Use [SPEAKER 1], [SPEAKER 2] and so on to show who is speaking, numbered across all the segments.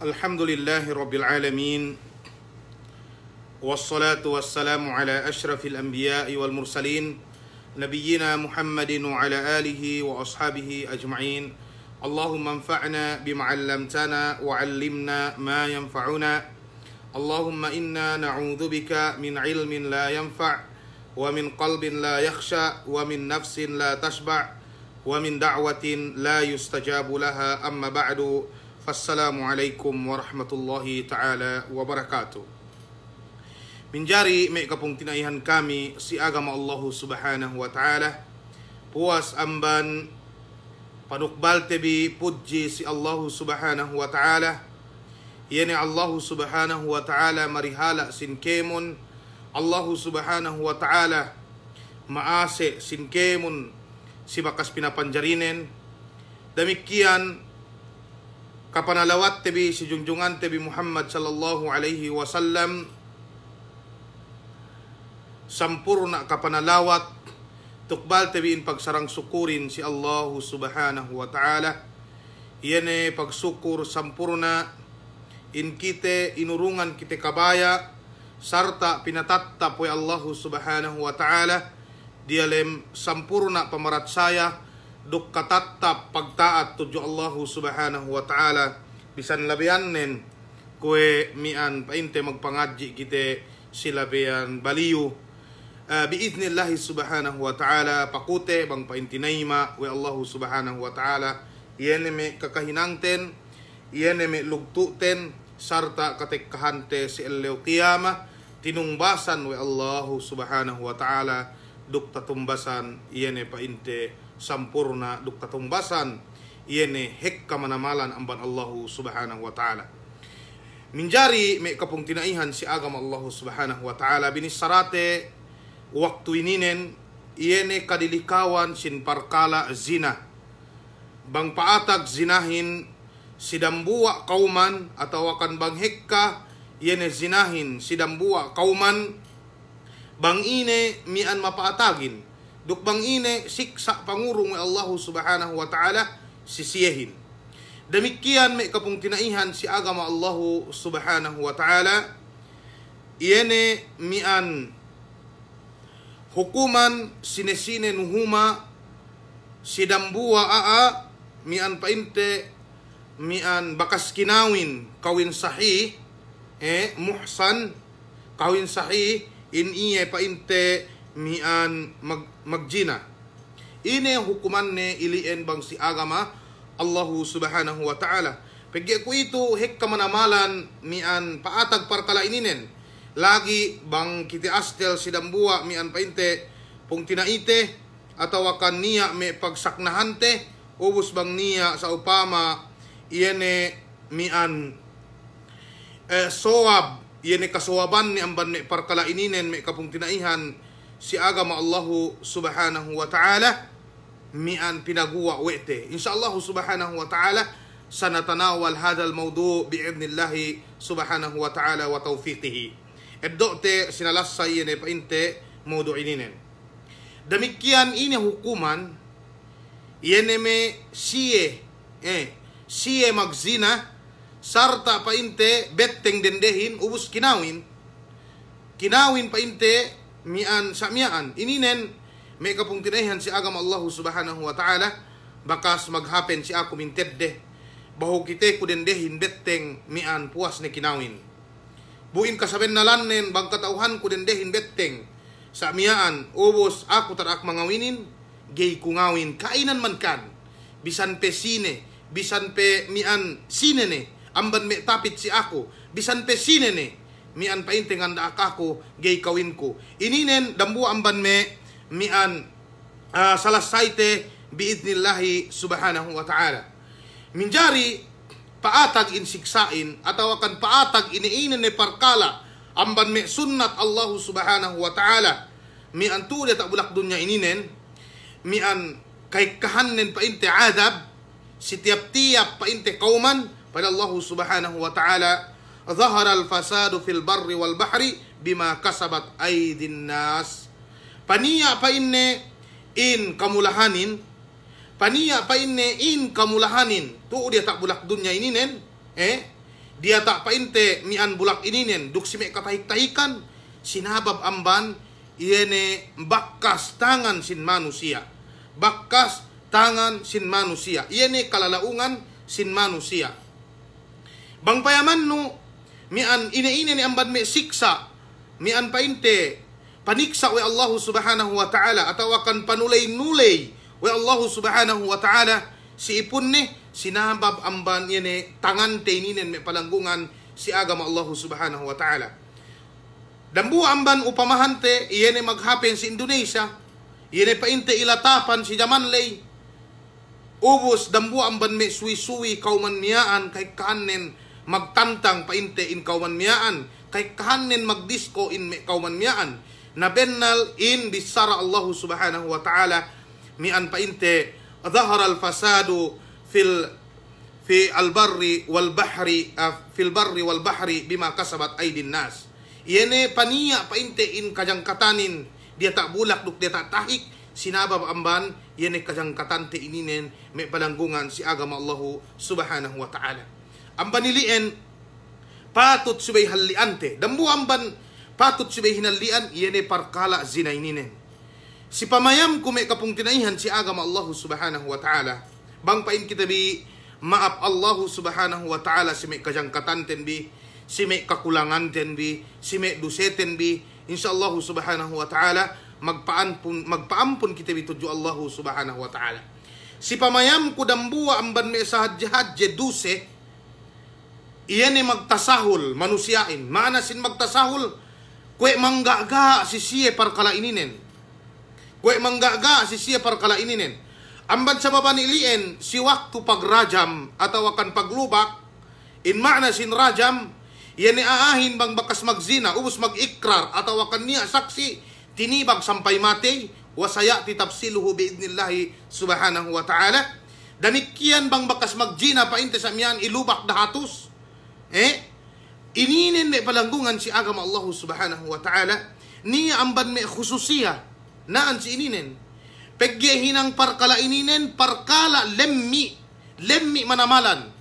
[SPEAKER 1] Alhamdulillahi Rabbil Alamin. Wassalatu wassalamu ala ashrafil anbiya'i wal mursalin Nabiyyina Muhammadin wa ala alihi wa ashabihi ajma'in. Allahumma anfa'na bima 'allamtana wa 'allimna ma yanfa'una. Allahumma inna na'udzubika min 'ilmin la yanfa' wa min qalbin la yakhsha wa min nafsin la tashba' wa min da'watin la yustajabu laha. Amma ba'du. Assalamualaikum warahmatullahi ta'ala wabarakatuh. Minjari may kapong tinaihan kami si agama Allah subhanahu wa ta'ala. Puas amban panukbal tebi puji si Allah subhanahu wa ta'ala. Yani Allah subhanahu wa ta'ala marihala sin kemun. Allah subhanahu wa ta'ala maase sin kemun si bakas pinapanjarinen. Demikian kapanalawat tebi si junjungan tebi Muhammad sallallahu alaihi wasallam, sampurna kapanalawat tukbal tebi in pagsarang sukurin si Allah subhanahu wa ta'ala. Iyane pagsukur sampurna in kite inurungan kite kabaya sarta pinatatta po Allah subhanahu wa ta'ala dialem sampurna pamarat saya duk katattap pagtaat tuju Allah subhanahu wa ta'ala bisan labianen kue mian painte magpangadji kite silabian baliyu biiznillahi subhanahu wa ta'ala pakute bang paintinayma we Allah subhanahu wa ta'ala iyene me kakahinangten iyene me lugtuten sarta katekkahante si elleu qiyamah tinungbasan we Allah subhanahu wa ta'ala duk tatumbasan iyene painte sampurna duk tatumbasan iyene hekka manamalan amban Allah subhanahu wa ta'ala. Minjari may kapong tinaihan si agama Allah subhanahu wa ta'ala binisarate waktu ininen iyene kadilikawan sin parkala zina bang paatag zinahin si dambuwa kauman atau akan bang hekka iyene zinahin si dambuwa kauman bang ine mian mapaatagin duk bang ine siksa pangurong Allah subhanahu wa ta'ala sisiyahin. Demikian may kapong tinaihan si agama Allah subhanahu wa ta'ala iyene mian hukuman sinesine nuhuma si dambuwa mian painte mian bakas kinawin kawin sahih muhsan kawin sahih in iye painte mian magjina. Ini hukuman ne ilien bang si agama Allah subhanahu wa ta'ala. Pagya ko ito hekka manamalan mian paatag parkala ininen. Lagi bang kiti astel si dambuwa mian painte pung tinaite atau akan niya me pagsaknahante ubus bang niya sa upama iyene mian soab iyene kasawaban ni amban me parkala ininen me kapung tinaihan si agama Allah subhanahu wa ta'ala mian pinaguwa wete. Insyaallah subhanahu wa ta'ala sanatanawal hadal mawdu bi'idnillahi subhanahu wa ta'ala wa tawfiqihi. Eddote sinalasa yene painte mawdu ininen. Demikian ini hukuman yene me siye magzina sarta painte betteng dendehin ubus kinawin painte mian samiaan ininen may kapong tinaihan si agama Allah subhanahu wa ta'ala bakas maghapen si ako mintedde baho kite ko dendehin betteng mian puas ne kinawin buin kasaben nalannen bang katauhan ko dendehin betteng samiaan ubos ako tarak mangawinin gay kungawin kainan man kan bisan pe sine bisan pe mian sine ne amban me tapit si ako bisan pe sine ne mian painte nganda akako gay kawin ko ininen dambu amban me mian salasaite biidnillahi subhanahu wa ta'ala. Minjari paatag in siksain atau akan paatag iniinen ne parkala amban me sunnat Allah subhanahu wa ta'ala mian tulia tak bulak dunya ininen mian kay kahannen painte adab setiap-tiap painte kauman pada Allah subhanahu wa ta'ala ظهر الفساد في البر والبحر بما كسبت أيدي الناس. Paniya pa inne in kamulahanin paniya pa inne in kamulahanin tu dia tak bulak dunya ininen dia tak painte mian bulak ininen duk si me katahik-tahikan sinabab amban iene bakkas tangan sin manusia. Bakkas tangan sin manusia. Iene kalalaungan sin manusia. Bang payaman no mian ine-ine ni amban me siksa mian painte paniksa wa Allah subhanahu wa ta'ala atau akan panulay-nulay wa Allah subhanahu wa ta'ala si ipun ni sinabab amban yene tangan te ininen me palanggungan si agama Allah subhanahu wa ta'ala. Dambu amban upamahante yene maghapen si Indonesia yene painte ilatapan si Jamanlay ubos dambu amban me suwi-suwi kauman miyaan kay kanen magtantang painte in kauman miyaan kay kanen magdisko in me kauman miyaan na bennal in bisara Allah subhanahu wa ta'ala mian painte dhahara al-fasadu fi al-barri wal-bahri fil barri wal-bahri bima kasabat aydin nas. Yene paniya painte in kajangkatanin dia tak bulak duk dia tak tahik sinabab amban yene kajangkatante ininen me palanggungan si agama Allah subhanahu wa ta'ala. Amban nilien patut subay haliante dambu amban patut subay hinalian yene parkala zinaininen. Si pamayam kume kapung tinaihan si agama Allah subhanahu wa ta'ala. Bang pain kita bi maaf Allah subhanahu wa ta'ala si me kajangkatanten bi si me kakulangan ten bi si me duseten bi insyaallah subhanahu wa ta'ala magpaampun kita bi tuju Allah subhanahu wa ta'ala. Si pamayam ku dambua amban me sahad-jahad je duse iyane magtasahul manusiain. Mana sin magtasahul kwe manggaga si siye parkala ininen. Kwe manggaga si siye parkala ininen. Amban sa babanilien si waktu pagrajam atau akan paglubak in makna sin rajam yani aahin bang bakas magzina ubus magikrar atau akan niya saksi tinibag sampai mati wasayati tafsiluhu biidnillahi subhanahu wa ta'ala. Damikian bang bakas magjina painte sa miyan ilubak dahatus ininin me palanggungan si agama Allah subhanahu wa ta'ala niya amban me khususiya naan si ininin peggehinang parkala ininen parkala lemmi manamalan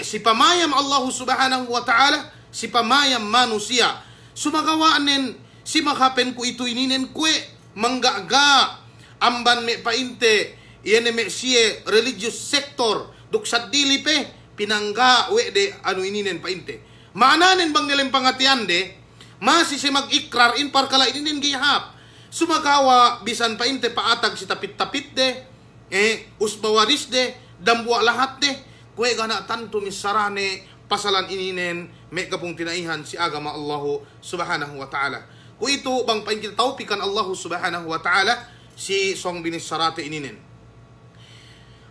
[SPEAKER 1] si pamayam Allah subhanahu wa ta'ala si pamayam manusia sumagawaanen si makapen ku itu ininen kwe manggaga amban me painte yene me siye religious sector duk sadili pe pinangga we de anu ininen painte maananen bang nilem pangatian de masih si magikrar in parkala ininen gihap sumagawa bisan painte paatag si tapit-tapit de usbawaris de dambua lahat de kwe gana tanto misarane pasalan ininen me kapung tinaihan si agama Allah subhanahu wa ta'ala. Ku itu bang pain kita taupikan Allah subhanahu wa ta'ala si song binis sarate ininen.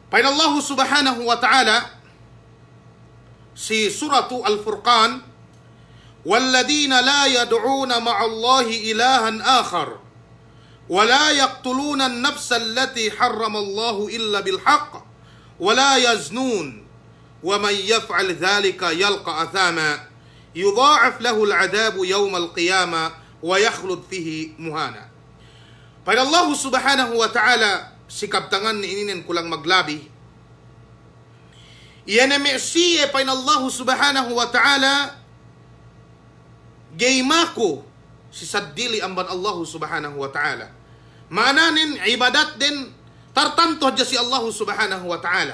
[SPEAKER 1] Pain Allah subhanahu wa ta'ala si suratu Al-Furqan والذين لا يدعون مع الله إلها آخر ولا يقتلون النفس التي حرم الله إلا بالحق ولا يزنون ومن يفعل ذلك يلقى أثاما يضاعف له العذاب يوم القيامة ويخلد فيه مهانا. Pada Allah subhanahu wa ta'ala sikap tangan ni ininen kulang maglabi iyan na siye pain Allah subhanahu wa ta'ala gaymako si sadili amban Allah subhanahu wa ta'ala maananin ibadat din tartanto dya si Allah subhanahu wa ta'ala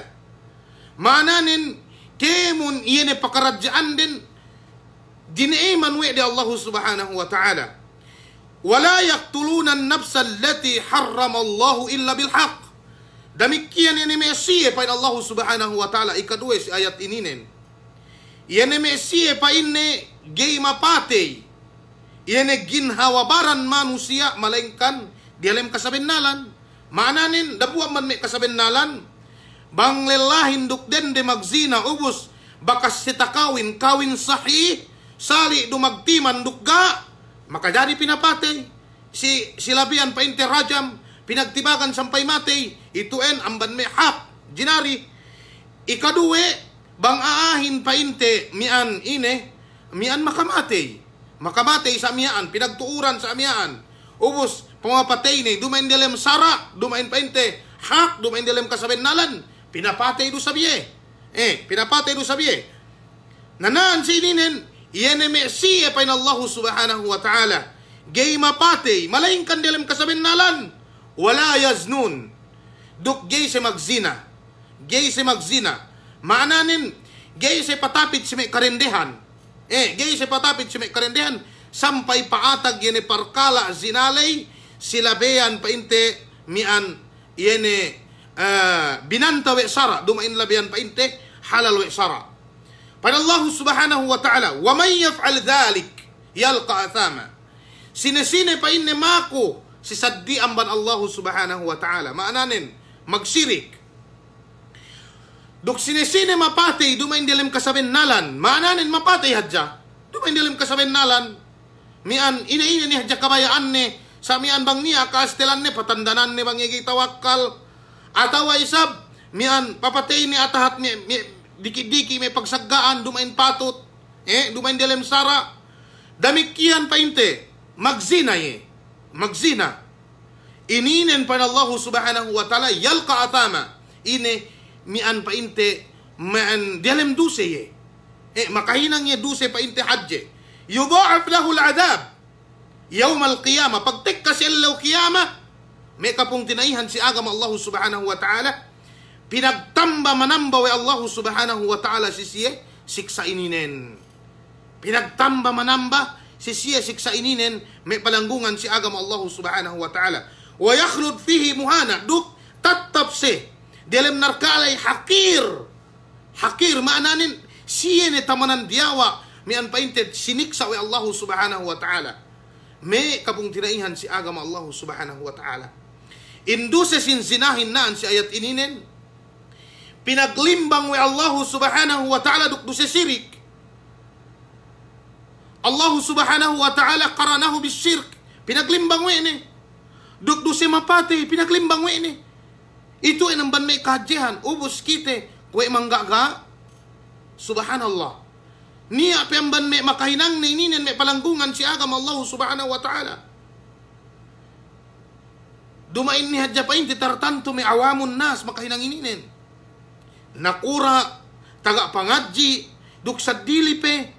[SPEAKER 1] maananin kemun iyan na pakaradyaan din dinaiman we di Allah subhanahu wa ta'ala wala yaqtuluna an-nafsa allati harrama Allah illa bilhaq. Damikian yan ni Mesiye pa Allah subhanahu wa ta'ala ikadue si ayat ininen. Yan ni Mesiye pa inne gay mapate. Yan ni ginhawabaran manusia malengkan dialem kasabennalan. Maananin dabuwa man may kasabennalan. Bang lelahin dukden de magzina ubus bakas sitakawin kawin sahih sali dumagtiman dukga maka jadi pinapate si labian pa interrajam pinagtibakan sampai mati itu amban me hak jinari ikaduwe bang aahin painte mian makamate sa mian pinagtuuran sa mian ubus pamapatay ni dumain dilem sara dumain painte hak dumain dilem kasabennalan pinapatay do sabiye pinapatay do sabiye Nanaan si ininen, iyene me siya pa Allah subhanahu wa ta'ala. Gay mapatay, malaing kandilam kasabin nalan. Wala yaznun. Duk gay si magzina. Gay si magzina. Maananin, gay si patapit si may karindehan. Gay si patapit si may karindehan. Sampay paatag yene parkala zinalay. Silabeyan painte mian yene binanta we sara. Dumain labeyan painte halal we sara. Pada Allah subhanahu wa ta'ala. Wa man yaf'al dhalik yalqa athama. Sinesine pa inne mako si saddi amban Allah subhanahu wa ta'ala. Maananin, magsirik. Duk sinesine mapatay, dumain dilim kasabin nalan. Maananin mapatay hadja. Dumain dilim kasabin nalan. Mian, ina-ina ni hadja kabayaan ni. Sa mian bang niya, kastelan ni, patandanan ni bang igitawakkal. Atawa isab, mian, papatay ni atahat mi diki-diki may pagsaggaan, dumain patot. Dumain dilim sara. Damikian painte. Magzina magzina. Ininen pa Allah subhanahu wa ta'ala yalqa atama. Ine mian painte maan dialem duse ye. Makahinang ye duse painte hadje. Yudha'af lahu al-adab yawm al-qiyamah. Pagtek kasi alaw qiyamah, may kapong tinaihan si agam Allah subhanahu wa ta'ala. Pinagtamba manamba wa Allah subhanahu wa ta'ala siya siksa ininen. Pinagtamba manamba siya siksa ininen, may palanggungan si agam Allah subhanahu wa ta'ala. Wa yakhlud fihi muhana. Duk tatapse. Dialim narkalay hakir. Hakir, maananin siya ni tamanan diyawa. May anpainted siniksa wa Allah subhanahu wa ta'ala. May kapong tinaihan si agam Allah subhanahu wa ta'ala. Induse sinsinahin naan si ayat ininen. Pinaglimbang wa Allah subhanahu wa ta'ala duk duse sirik. Allah subhanahu wa ta'ala qaranahu bisyirk. Pinaglimbang we ini. Duk duse mapati, pinaglimbang we ini. Ito ay namban may kahadyahan. Ubus kite, kwe manggaga. Subhanallah. Niya piyamban may makahinang na ininin may palanggungan si agam Allah subhanahu wa ta'ala. Dumain ni hadya pa inti tartanto may awamun nas makahinang ininin. Nakura, taga pangadji, duk sa dilipe,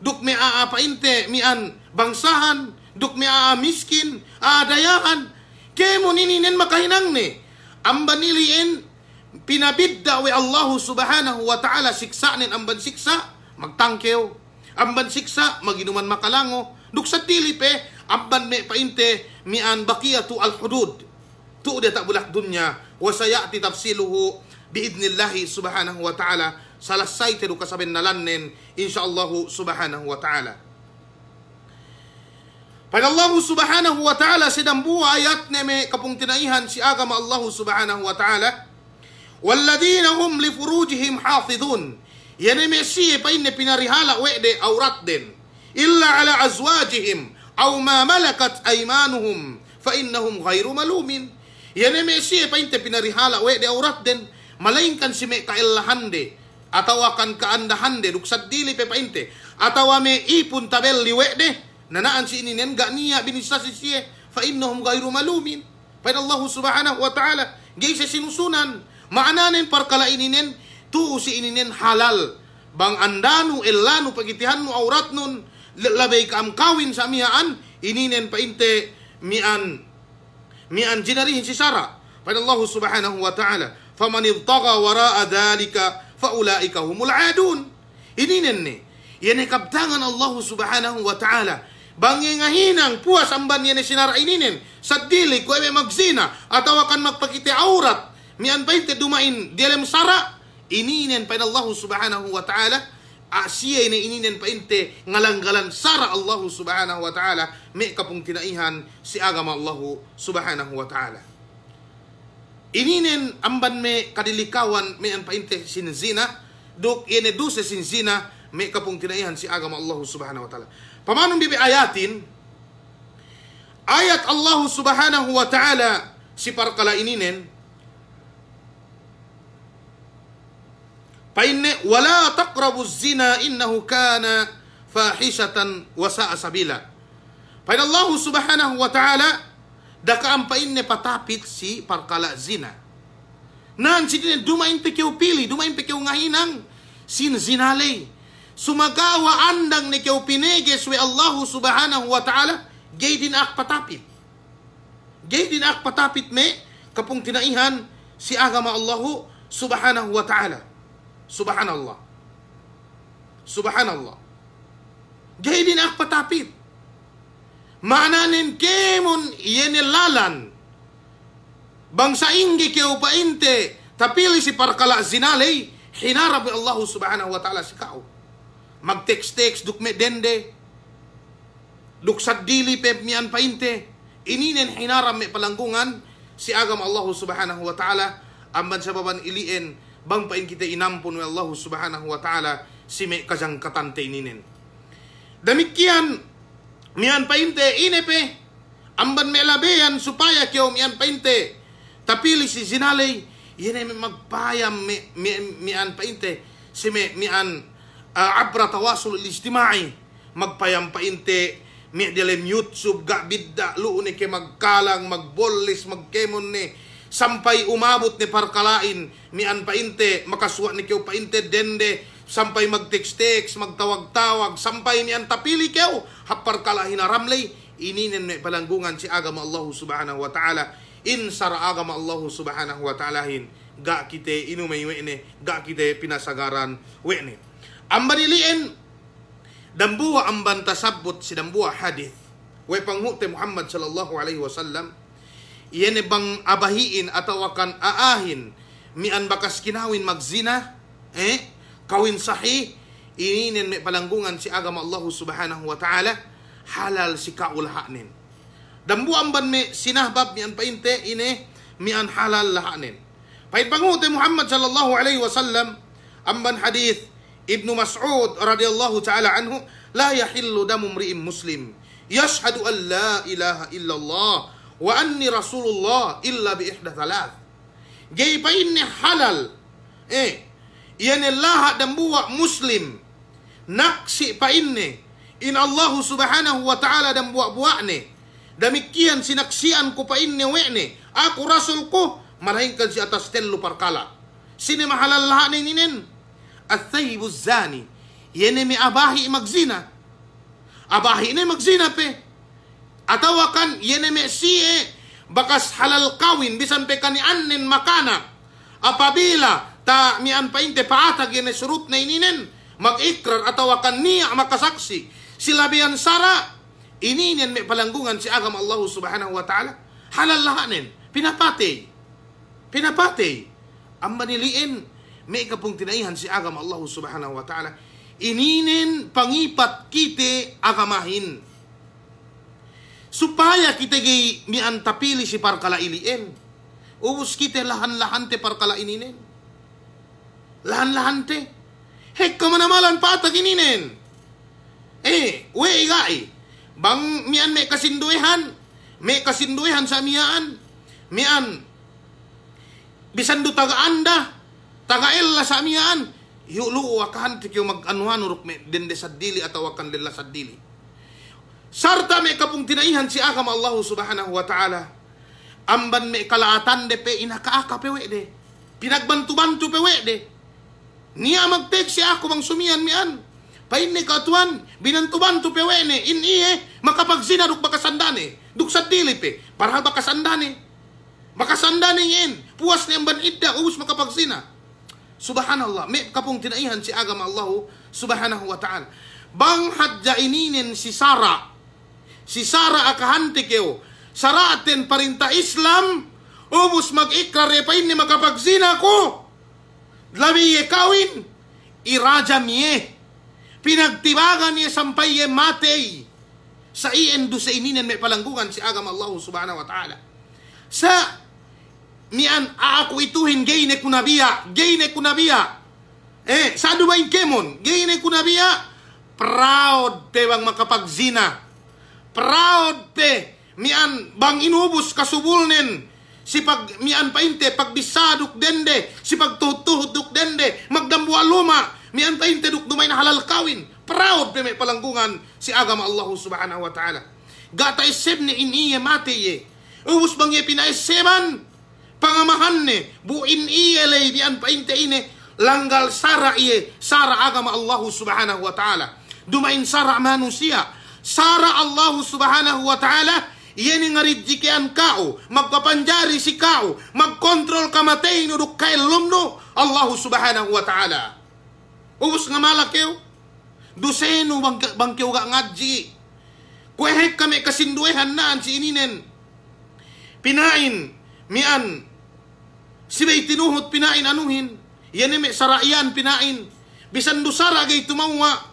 [SPEAKER 1] duk may aapainte, mian bangsahan, duk may aamiskin, aadayahan, kaya mo nininin makahinang ni. Amban niliin, pinabidda we Allah subhanahu wa ta'ala siksa nin amban siksa, magtangkew. Amban siksa, maginuman makalango. Duk sa tilipe, amban may painte, mian bakiyatu al-hudud. Tu'de tak bulak dunya, wasayati tafsiluhu biidnillahi subhanahu wa ta'ala. Salasay teru kasabin nalanin insyaallah subhanahu wa ta'ala. Pada Allah subhanahu wa ta'ala sedang buah ayat na may kapung tinaihan si agama Allah subhanahu wa ta'ala. Walladina hum li furujihim hafidhun. Yan ay may siya pa inne pinarihala wede aurat din. Illa ala azwajihim aw ma malakat aymanuhum fa innahum ghayru malumin. Yan ay may siya pa inne pinarihala wede aurat din. Malaingkan si may kailahande. Atawa kan kaandahande duksad dili pe painte atawa me ipun tabel liwede nanaan si ininen ga niya binisa si siya fa innahum ghayru malumin. Pa Allah subhanahu wa ta'ala gay sa sinusunan maananin parkala ininen tu si ininen halal bang andanu illanu pagitihan mo aurat nun labay ka amkawin sa miyaan ininen painte mian jinarihin si Sara. Pa Allah subhanahu wa ta'ala faman ibtaga wara'a dhalika faulaika humul adun. Ininen ni. Yan ay kabtangan Allah subhanahu wa ta'ala. Bangingahinang puwas amban yan ay sinara ininen. Sa dili ko ay magzina. Atawakan magpakiti aurat. Mian pa ite dumain dialem sara. Ininen pa Allah subhanahu wa ta'ala. Siya na ininen pa ite ngalanggalan sara Allah subhanahu wa ta'ala. May kapong tinaihan si agama Allah subhanahu wa ta'ala. Ininen amban me kadilikawan me an painte sinzina duk ine duse sinzina me kapung tinaihan si agama Allah subhanahu wa ta'ala. Pamanong bibi ayatin ayat Allah subhanahu wa ta'ala si parkala ininen painne wala taqrabu zina innahu kana fahishatan wa sa'a sabila. Pain Allah subhanahu wa ta'ala daka ampain ne patapit si parkala zina. Nan si dumain pekew pili, dumain pekew ngahinang zinalay. Sumagawa andang ni kau pineges we Allah subhanahu wa ta'ala, gay din ak patapit. Gay din ak patapit me, kapung tinaihan si agama Allah subhanahu wa ta'ala. Subhanallah. Subhanallah. Gay din ak patapit. Maananin kemon yenilalan. Bangsa inggi keu painte, tapili si parkala zinalay, hinarap ni Allah subhanahu wa ta'ala si kao. Mag-text-text, dukme dende, duksad dili pe mian painte, ininen hinaram me palanggungan, si agam Allah subhanahu wa ta'ala, amban sa baban ilien, bang pain kita inampun ni Allah subhanahu wa ta'ala, si me kajang katante ininen. Demikian, mian painte inepe, amban me labeyan supaya kyo mian painte, tapili si zinalay, yan ay magpayam mian painte, si mian abra tawasul ijtimai, magpayam painte, mi dilem YouTube, bidda, luune ke magkalang, magbolis, magkemon ni, sampai umabot ni parkalain, mian painte, makaswa ni kyo painte dende, sampai mag-text-text, magtawag-tawag, sampai mian tapili kyo, hapar kalahin aramlay, ininin may palanggungan si agama Allah subhanahu wa ta'ala, insara agama Allah subhanahu wa ta'alahin, ga kite inumay wene, ga kite pinasagaran wene. Ambaniliin, dambuwa amban tasabut si dambuwa hadith, we panghute Muhammad sallallahu alaihi wasallam, iyan bang abahiin atau akan aahin, mian bakas kinawin magzina, kawin sahih, ininin may palanggungan si agama Allah subhanahu wa ta'ala, halal si kaulahanin. Dambu amban me sinahbab mian painte ine mian halal lahanin. Pahit pangute Muhammad sallallahu alaihi wasallam, amban hadith Ibnu Mas'ud radhiyallahu ta'ala anhu, la yahillu damu mri'in muslim yashhadu an la ilaha illallah wa anni rasulullah illa bi ihda thalath. Gay pa inni halal yan lahat dambuwa muslim naksi pa inni in Allah subhanahu wa ta'ala dambuwa buwane, demikian sinaksian ko pa inni wene aku rasul ko malahingkan si atas telu parkala. Sini mahalal lahat ninin at-thayibu zani, yan may abahi magzina, abahi na magzina pe, atawakan yan may siye, bakas halal kawin, bisan pe kanianin makana, apabila ta mian painte paatag yan surut na ininen, mag-ikrar atawakan niya makasaksi, sila biyan sara, ininen may palanggungan si agam Allah subhanahu wa ta'ala, halal lahanin, pinapatay, ang maniliin, may kapong tinaihan si agam Allah subhanahu wa ta'ala, ininin pangipat kite agamahin. Supaya kita gay mian tapili si parkala ilien. Ubus kite lahan-lahante parkala ininen. Lahan-lahante. Hek kamanamalan patag ininen. We igai. Bang mian may kasinduehan sa miyaan. Mian bisan do taga-anda. Taga-ella sa amiyaan, yulu wakahan tikyo mag-anuhan uruk me dende sadili atau wakan lilla sadili. Sarta me kapung tinaihan si agam Allah subhanahu wa ta'ala, amban me kalaatan de pe inakaaka pewe de, pinagbantu-bantu pewe de, niya mag-text si ako bang sumiyan mian, pain ni katuan, binantu-bantu pewe ne, in iye, makapagzina duk bakasandane, duk sadili pe, para bakasandane, yin, puas ni amban idda, ubus makapagzina. Subhanallah, may kapong tinaihan si agama Allah subhanahu wa ta'ala. Bang hadja ininin si Sara akahante keo, Sara aten parinta Islam, ubus mag-ikrar pa ini makapagzina ko, labi ye kawin, irajam ye, pinagtibagan ye sampay ye matay, sa iendu sa ininin may palanggungan si agama Allah subhanahu wa ta'ala. Sa mian aku ituhin gay ne kunabiya, sadu ba kemon, gay ne kunabiya, proud pe bang makapagzina, proud pe mian bang inubos kasubulnen, si pag mian painte pagbisaduk dende, si pagtuhut duk dende, magdambuha luma, mian painte duk dumay na halal kawin, proud pe may palanggungan si agama Allah subhanahu wa ta'ala. Gata iseb ni iniye mate ye, ubus bang ye pinaiseban, pangamahan ne, buin iyelay diyan painte ine, langgal sara iye, sara agama Allah subhanahu wa ta'ala. Dumain sara manusia, sara Allah subhanahu wa ta'ala, iyan nga ridjikian kao, magpapanjari si kao, magkontrol kamatay nuduk kailom no, Allah subhanahu wa ta'ala. Ubus nga malakyo, duseno bangkyo ga ngadji, kuehek kami kasinduehan naan si ininen, pinain, mian, sibay tinuhot pinain anuhin, yan may saraian pinain, bisan dusara gay tumawa,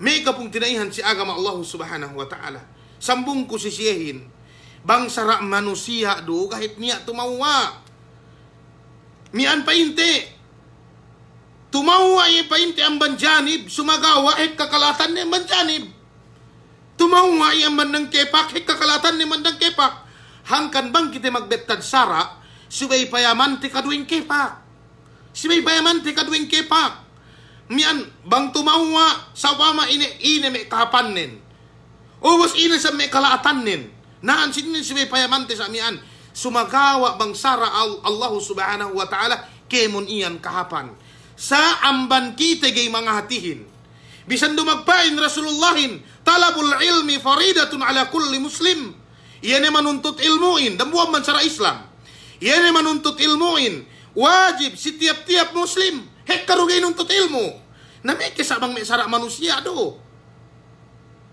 [SPEAKER 1] may kapong tinaihan si agama Allah subhanahu wa ta'ala. Sambung ko sisiyahin, bang sara manusia do kahit niya tumawa. Mian painte, tumawa painte ang banjanib, sumagawa kakalatan ni banjanib. Tumawa ang bandang kepak, kakalatan ni bandang kepak. Hangkan bang kita magbettad sara, subay payaman ti kaduing kepak. Subay payaman ti kaduing kepak. Mian bang tumawa sa wama ine may kapanin. Ubos ina sa may kalaatan nin. Naan sinin si may payamante sa mian. Sumagawa bang sara Allah subhanahu wa ta'ala kemon iyan kahapan. Sa amban kita gay mga hatihin. Bisan dumagpain Rasulullahin. Talabul ilmi faridatun ala kulli muslim. Iyan ay manuntut ilmuin. Damuan man sara Islam. Iyan ay manuntut ilmuin. Wajib si tiap-tiap muslim. Karugay nuntut ilmu. Na may kisabang may sara manusia do.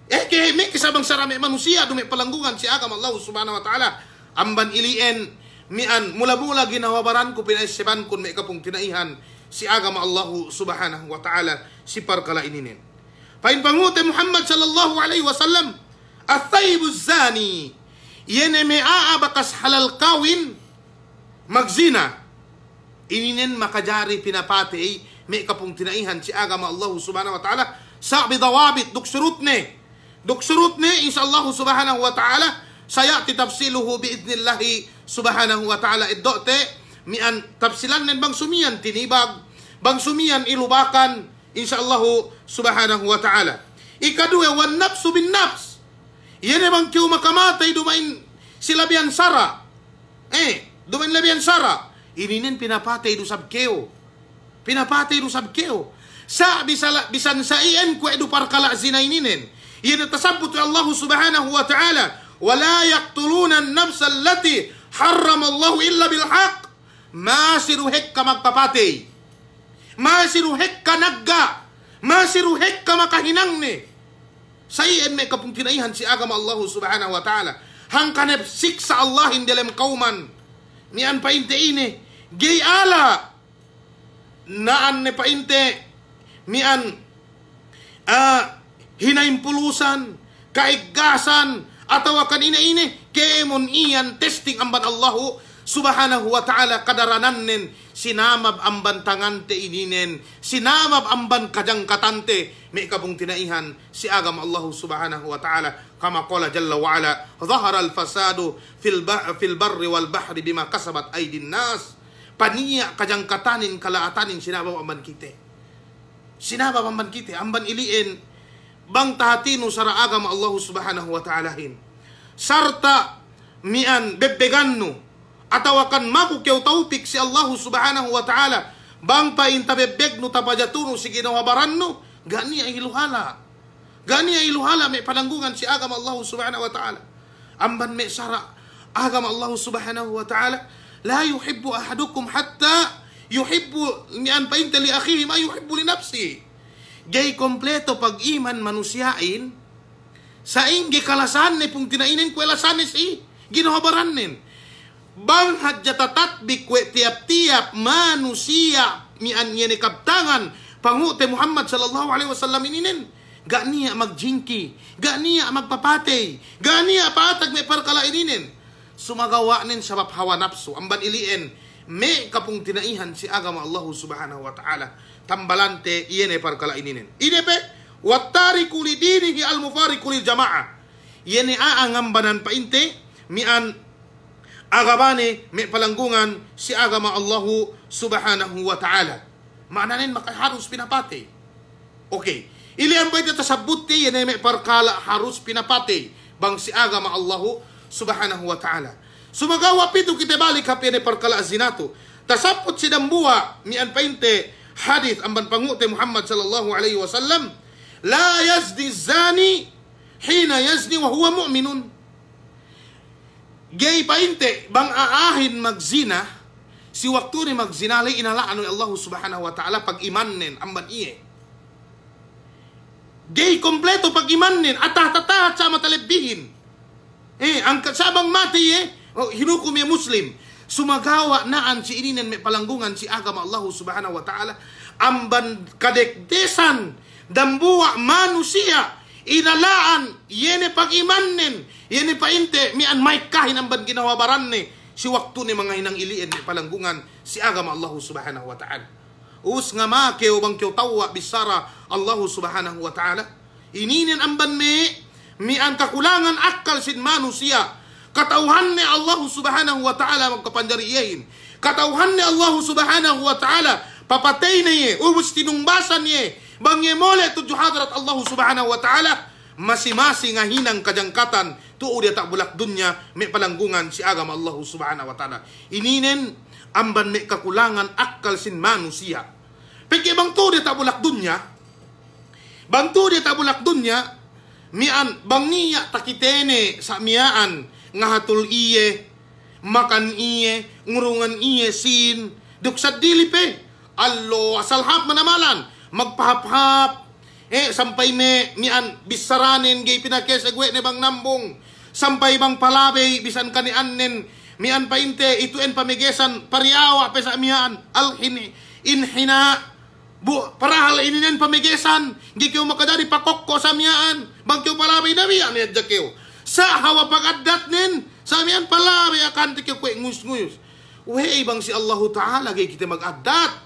[SPEAKER 1] Kaya may kisabang sarami manusia do may palanggungan si agama Allah subhanahu wa ta'ala. Amban ilien mian mula-mula ginawabaran ko pinaisipan kun may kapong tinaihan si agama Allah subhanahu wa ta'ala si parkala ininin. Pain pangute Muhammad sallallahu alaihi wasallam at-tayyibu zani yan may aabakas halal kawin magzina ininin makajari pinapati may kapong tinaihan si agama Allah subhanahu wa ta'ala sa bidawabit duksurut ne insyaallah subhanahu wa ta'ala sayati tafsiluhu biidnillahi subhanahu wa ta'ala iddote mian tafsilan nen bang sumian tinibag bang sumian ilubakan insyaallah subhanahu wa ta'ala. Ikadue wan nafsu bin nafs yan bang kiyo makamatay dumain silabian sara dumain labian sara ininin pinapatay do sabkeo sa bisan sa iyan ko edu parkala zinaininin yan tasabut Allah subhanahu wa ta'ala wala yaqtuluna an-nafsa allati harrama Allah illa bil haqq masiruhek ka magpapatay masiruhek ka nagga masiruhek ka makahinang ni sa iyan may kapung tinaihan si agama Allah subhanahu wa ta'ala hangkanep siksa Allah indalem kauman nian painte ini gay ala naan ne painte mian hinaimpulusan kaigasan atawa kanina ini kemon iyan testing amban Allah subhanahu wa ta'ala kadaranan sinamab amban tangante ininen sinamab amban kajang katante may kabung tinaihan si agam Allah subhanahu wa ta'ala kama qala jalla wa ala dhahara al-fasadu fil barri wal bahri bima kasabat aydin nas paniya kajang katanin kalaatanin sinabab amban kite amban iliin bang tahatino sara agama Allah subhanahu wa ta'alahin sarta mian bebeganno atawakan makukyaw taupik si Allah subhanahu wa ta'ala bang pain tabebegno tapajatuno si ginawabaranno gani ay iluhala may palanggungan si agama Allah subhanahu wa ta'ala amban may sara agama Allah subhanahu wa ta'ala la yuhibbu ahadukum hatta yuhibbu mian pain li akhihi ma yuhibbu li nafsi gay kompleto pag-iman manusiain sa inggi kalasan ni pung tinainin kwelasan ni si ginawabaran nin bang hadjatatatbik kwe tiap-tiap manusia mian yeni kaptangan pangute Muhammad sallallahu alaihi wasallam ininin ga niya magjingki ga niya magpapatay ga niya patag may parkala ininin sumagawa nin sabab hawa nafsu amban ilien may kapung tinaihan si agama Allah subhanahu wa ta'ala tambalante iyan ay parkala ininin inepe wattariku li dinihi al-mufariku lil jama'a iyan ay aangambanan painte mian agabane may palanggungan si agama Allah subhanahu wa ta'ala maananin makaharus pinapate okay ilian ba ito tasabuti yan ay may parkala harus pinapate bang si agama Allah subhanahu wa ta'ala sumagawa pito kita balik hapi yan ay parkala zinato Tasapot si dambua mian painte hadith amban pangute Muhammad sallallahu alaihi wasallam, la yazni zani hina yazni wa huwa mu'minun. Gay painte bang aahin magzina si waktu ni magzinali inalaan ni Allah subhanahu wa ta'ala pag imannen amban iye. Gay kompleto pag imannen atah-tatahat sa matalebihin. Ang sabang mati hinukom ya muslim. Sumagawa naan si ininen may palanggungan si agama Allah subhanahu wa ta'ala amban kadekdesan dambuwa manusia inalaan yene pag-imannen yene painte mian may kahin amban ginawabaran ni si waktu ni mga hinang iliin may palanggungan si agama Allah subhanahu wa ta'ala. Us nga makeo bang kyo tawa bisara Allah subhanahu wa ta'ala ininen amban mian kakulangan akal sin manusia. Katauhan ni Allah subhanahu wa ta'ala magkapanjariyahin. Katauhan ni Allah subhanahu wa ta'ala papatay na ye, ubus tinungbasan ye, bangye mole tujuh hadrat Allah subhanahu wa ta'ala, masi-masi nga hinang kajangkatan, tuo dia tak bulak dunya, may palanggungan si agama Allah subhanahu wa ta'ala. Ininen, amban may kakulangan akal sin manusia. Peki bang tuo dia tak bulak dunya, bang tuo dia tak bulak dunya, mian, bang niya takitene sa miyaan, nga hatul iye, makan iye, ngurungan iye, sin, duksad dilipe, allo, asalhap manamalan, magpahap-hap, sampay mian, bisaranin, gay pinakesagwe ne bang nambong, sampay bang palabay, bisan kanianen, mian painte, ituin pamigesan, pariawa, pesa mian, inhina, parahal ininen pamigesan, gikiw makadari pakokko sa mian, bangkiw palabay na mian, yadjakiw. Sa hawa pag-adat nin, sa miyan pala, may akantik yung kwek nguyus-nguyus. Wey bang si Allah Ta'ala, gay kita mag-adat.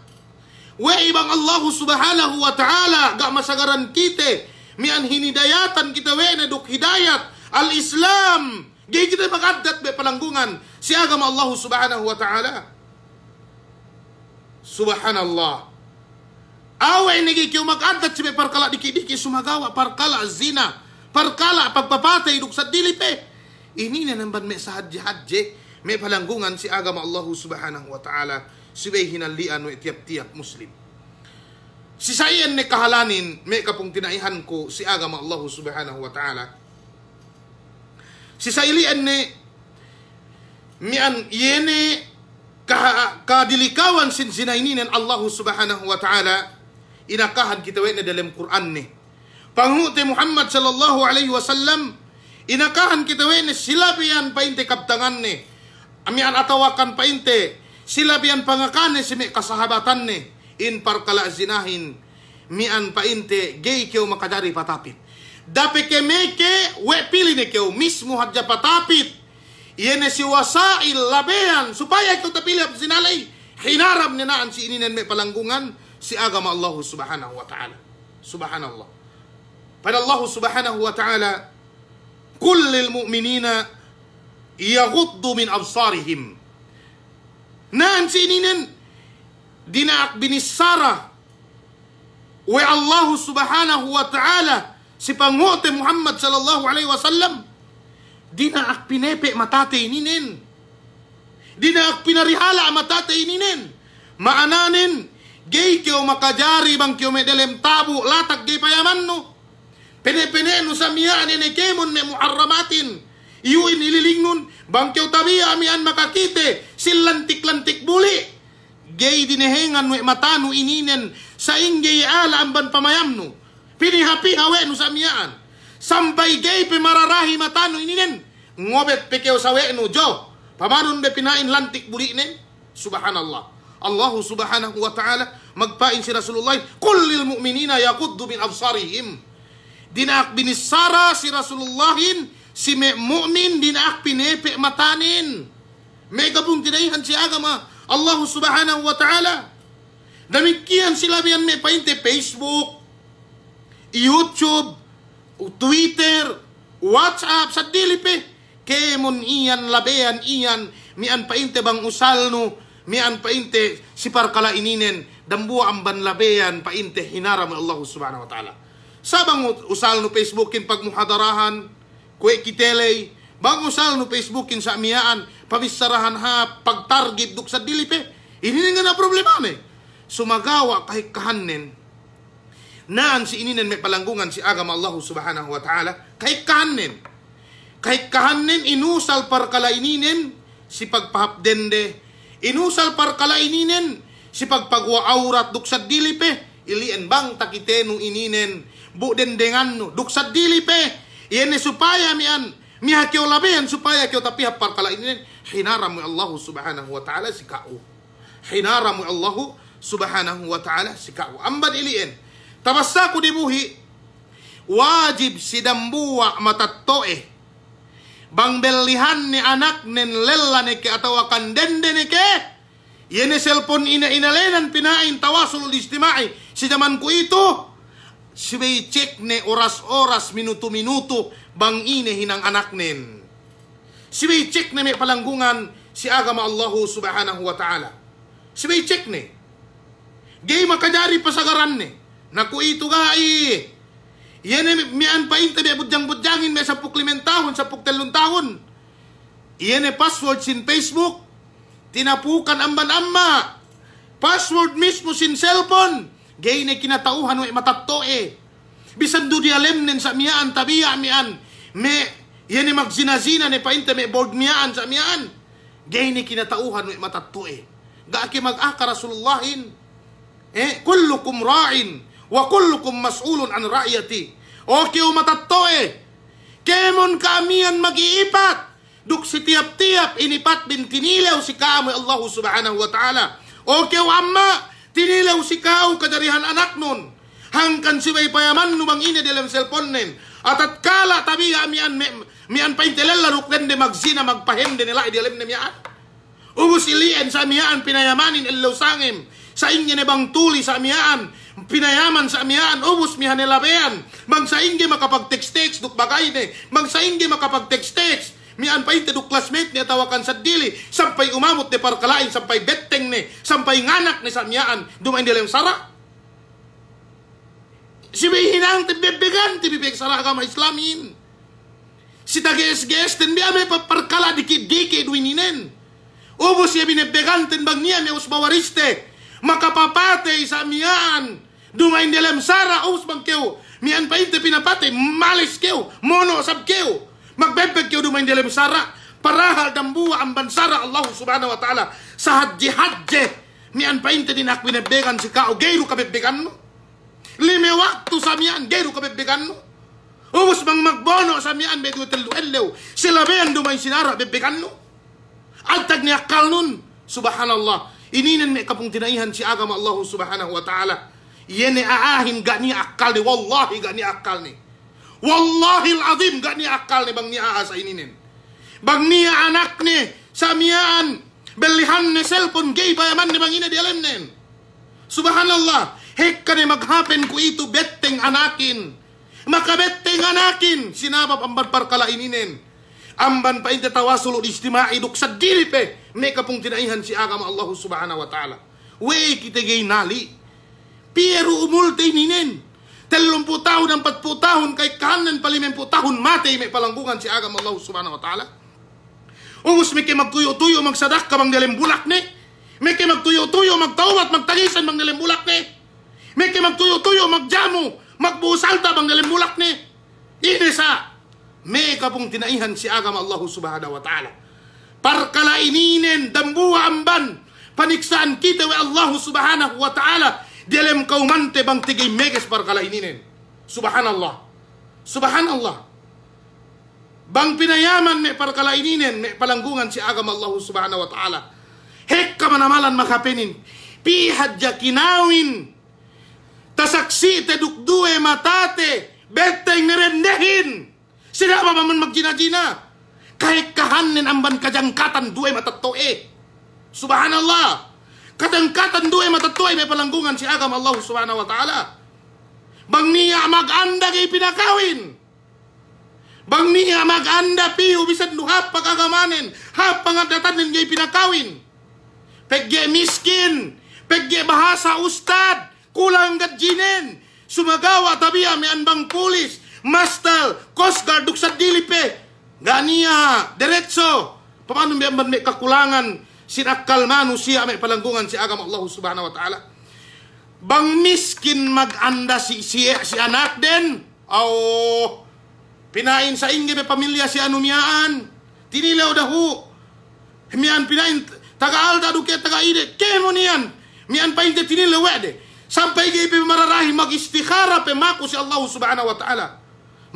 [SPEAKER 1] Wey bang Allah Subhanahu wa Ta'ala, ga masagaran kita, miyan hinidayatan kita, wey na duk hidayat, al-Islam, gay kita mag-adat, may palanggungan, si agama Allah Subhanahu wa Ta'ala. Subhanallah. Away na gay kiyo mag-adat, si may parkala diki-diki, sumagawa, parkala, zina, parkala, pagpapatay, duksad dilipe. Ini na naman may sa hadji-hadji, may palanggungan si agama Allah subhanahu wa ta'ala, sibay hinalian o tiap-tiap muslim. Si sayan ni kahalanin, may kapong tinaihan ko si agama Allah subhanahu wa ta'ala. Si sailian ni, mian yene kadilikawan sin sinaininan Allah subhanahu wa ta'ala, inakahan kita na dalam Quran ni. Panghute Muhammad sallallahu alaihi wasallam inakahan kita wene sila biyan painte kaptangan ni amian atawakan painte sila biyan pangakane si may kasahabatan ni in parkala zinahin mian painte gay keo makadari patapit dape kemeke we pili ni keo mismo hadja patapit yene si wasail labean supaya ikaw tapili ap sinalay hinarab ni naan si ininen may palanggungan si agama Allah subhanahu wa ta'ala. Subhanallah. Pada Allah subhanahu wa ta'ala kullil mu'minina yaghuddu min absarihim naan si ininen dinaak binisara wa Allah subhanahu wa ta'ala si panghute Muhammad sallallahu alaihi wasallam dinaak pinepe matate ininen dinaak pinarihala matate ininen maananin gay kyo makajari bang kyo medelem tabu latak gay payaman no pene-pene no sa miya anene kemon me muharramatin yuin ililingun bangkyaw tabiya amian makakite silantik-lantik buli gay dinehengan we matano ininen sa inggay ala amban pamayam no pinihapi hawe no sa miyaan sampay gay pimararahi matano ininen ngobet pekew sa we no jo pamanon be pinain lantik buli nen subhanallah Allah subhanahu wa ta'ala magpain si Rasulullah kullil mu'minina yaghuddu min absarihim dinaak binisara si Rasulullahin si mu'min dinaak pinepe matanin may gabong tinaihan si agama Allah subhanahu wa ta'ala damikian sila biyan may painte Facebook YouTube Twitter WhatsApp sa dilipe kemon iyan labean iyan mian painte bang usalno mian painte si parkala ininen dambua amban labean painte hinaram Allah subhanahu wa ta'ala sabang usal no Facebookin pag muhadarahan kwe kitelay bang usal no Facebookin sa miyaan pabisarahan ha pagtargib duk sa dilipe Ininen nga na problema me. Sumagawa kahit kahanin. Naan si ininen may palanggungan si agama Allah subhanahu wa ta'ala. Kahit kahanin. Kahit kahanin inusal parkala ininen si pagpahapdende. Inusal parkala ininen si pagpagwa aurat duksad dilipe. Ilien bang takitenong ininen. Budendengan no. Duksad dilipe. Iyan supaya mian. Miha kyo labihan supaya kyo tapihap parkala ininen. Hinaram mo Allah subhanahu wa ta'ala si kao. Hinaram mo Allah subhanahu wa ta'ala si kao. Amban ilien. Tabasa ko dibuhi. Wajib si dambuwa matattoe. Bang belihan ni anak nen lela neke atau akan dende neke. Yene cellphone inalenan pinain tawasul istimai. Si zaman ku itu. Siway cek ne oras-oras minuto-minuto. Bang ine hinang anak nen. Siway cek ne may palanggungan si agama Allah subhanahu wa ta'ala. Siway cek ne. Gay makajari pasagaran ne. Naku itu gai. Iyan mian pa inte may budyang-budyangin may 15 tahun, 13 tahun. Iyan password sin Facebook. Tinapukan amban-amma. Password mismo sin cellphone. Gay ne kinatauhan may matattoe. Bisan do di alemnen sa miyaan, tabiya mian. Iyan magzinazina ne pa inte may board miyaan sa miyaan. Gay ne kinatauhan may matattoe. Gaaki mag-aka Rasulullahin. Kullukum ra'in. Wa kullukum mas'ulun an ra'yati. Okay matattoe. Kemon kamian mag-iipat. Duk si tiap-tiap inipat bin tinilaw si kaamoy Allah subhanahu wa ta'ala. Okay amma. Tinilaw si kao kadarihan anak nun. Hangkan siway payaman numang ina dalam cellphone nen. At kala tabi mian paintelala rukden de magzina magpahende nila idalim na mian. Ubus ilien sa mian pinayamanin ilaw sangim. Sa inyo ne bang tuli sa mian. Pinayaman sa amiyaan, ubos mihan nilabean. Mang sa inge makapag-text-text, duk bagay ne. Mang sa inge makapag-text-text. Mian pa inte duk classmate ni atawakan sa dili. Sampay umamot ni parkalain, sampay betteng ni. Sampay nganak ni sa amiyaan. Dumain dilem sara. Si may hinang tibibigan, tibibig sara agama Islamin. Si tages-ges, ten biya may parkala dikit-dikit duininen. Ubos siya binibigan, ten bang niya may usbawariste. Makapapatay sa amiyaan. Dumain dalam sara us bang keu. Mian pa inte pinapatay. Malis keu. Mono sab keu. Magbebeg keu dumain dalam sara. Parahal dambuwa ang bansara Allah subhanahu wa ta'ala. Sa hadji-hadji. Mian pa inte dinak binebegan si kao. Gayro kabebegan mo. 5 waktu sa mian. Gayro kabebegan mo. Ubus bang magbono sa mian. Medyo telu-elew. Sila bayan dumain sinara. Bebegan mo. Altag ni akal nun. Subhanallah. Ininen may kapong tinaihan si agama Allah subhanahu wa ta'ala. Yene aahin gani akal ni. Wallahi gani akal ni. Wallahi al-azim gani akal ni bang niya sa ininen. Bang niya anak ni sa miyaan. Belihan ni cellphone gay payaman ni bang ina di alam nen. Subhanallah. Hekka ni maghapen ko ito betteng anakin. Makabetteng anakin. Sinabab ang barparkala ininen. Amban pa inte tawasul istimai duk sa dilipe. May kapong tinaihan si agama Allah subhanahu wa ta'ala. Wey kita gay nali. Pero umulte ininen. 30 tahun, 40 tahun, kay kahanan pa 50 tahun, matay may palanggungan si agama Allah subhanahu wa ta'ala. Ubus may kay magtuyo-tuyo, magsadak ka bang nilembulak ni. May kay magtuyo-tuyo, magtawat, magtagisan bang nilembulak ni. May kay magtuyo-tuyo, magjamu, magbusalta bang nilembulak ni. Inisa. May kapong tinaihan si agama Allah subhanahu wa ta'ala. Parkala ininen, dambuwa amban, paniksaan kita wa Allah subhanahu wa ta'ala, dalam kaumante bang tigay meges parkala ininen. Subhanallah. Subhanallah. Bang pinayaman may parkala ininen, may palanggungan si agama Allah subhanahu wa ta'ala. Hek ka manamalan makapenin, pihadya kinawin, tasaksi te dukduwe matate, beteng nerendehin. Sila ba man magjina-jina? Kahit kahanin amban kajangkatan duwe matattoe. Subhanallah. Kajangkatan duwe matattoe may palanggungan si agama Allah subhanahu wa ta'ala. Bang niya mag-anda kay pinakawin. Bang niya mag-anda piyo bisan luhap pagagamanin. Hap pangadatanin kay pinakawin. Pegge miskin. Pegge bahasa ustad. Kulang gadjinin. Sumagawa tabiya may anbang pulis. Mastal, Coast Guard, duk sa dilipe. Ganiya, diretso. Paano may kakulangan sinakal manusia may palanggungan si agama Allah subhanahu wa ta'ala. Bang miskin mag-anda si anak din. Pinain sa ingi may pamilya si anumyaan. Tinilaw dahu. Miyan pinain taga-alda duke taga-ide. Kemo niyan. Miyan pa hindi tinilaw wede. Sampai gay mararahi mag-istikhara pe mako si Allah subhanahu wa ta'ala.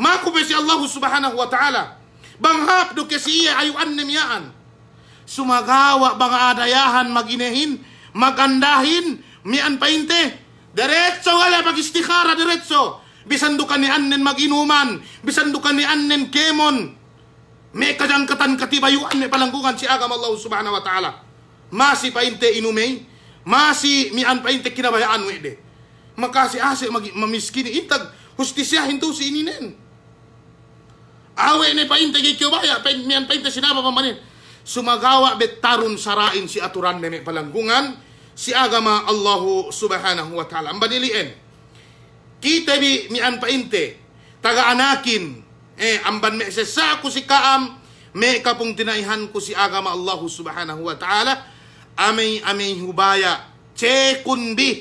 [SPEAKER 1] Mako pe si Allah subhanahu wa ta'ala. Banghap duke si iya ayuan nimyaan. Sumagawa bang adayahan maginehin, magandahin, mian painte. Diretso wala mag-istikhara diretso. Bisan dukan ni annen maginuman, bisan dukan ni annen kemon. May kadangkatan katibayuan may palanggungan si agama Allah subhanahu wa ta'ala. Masi painte inumay, masi mian painte kinabayaan wede. Makasi ase mamiskini intag hustisyahin to si ininen. Awe ni painte gikibaya, mian painte sinaba pamanin. Sumagawa betarun sarain si aturan na may palanggungan si agama Allah subhanahu wa ta'ala. Ang baniliin, kita bi mian painte, taga-anakin, amban me sesa ko si kaam, me kapong tinaihan ko si agama Allah subhanahu wa ta'ala, amay hubaya, kunbi,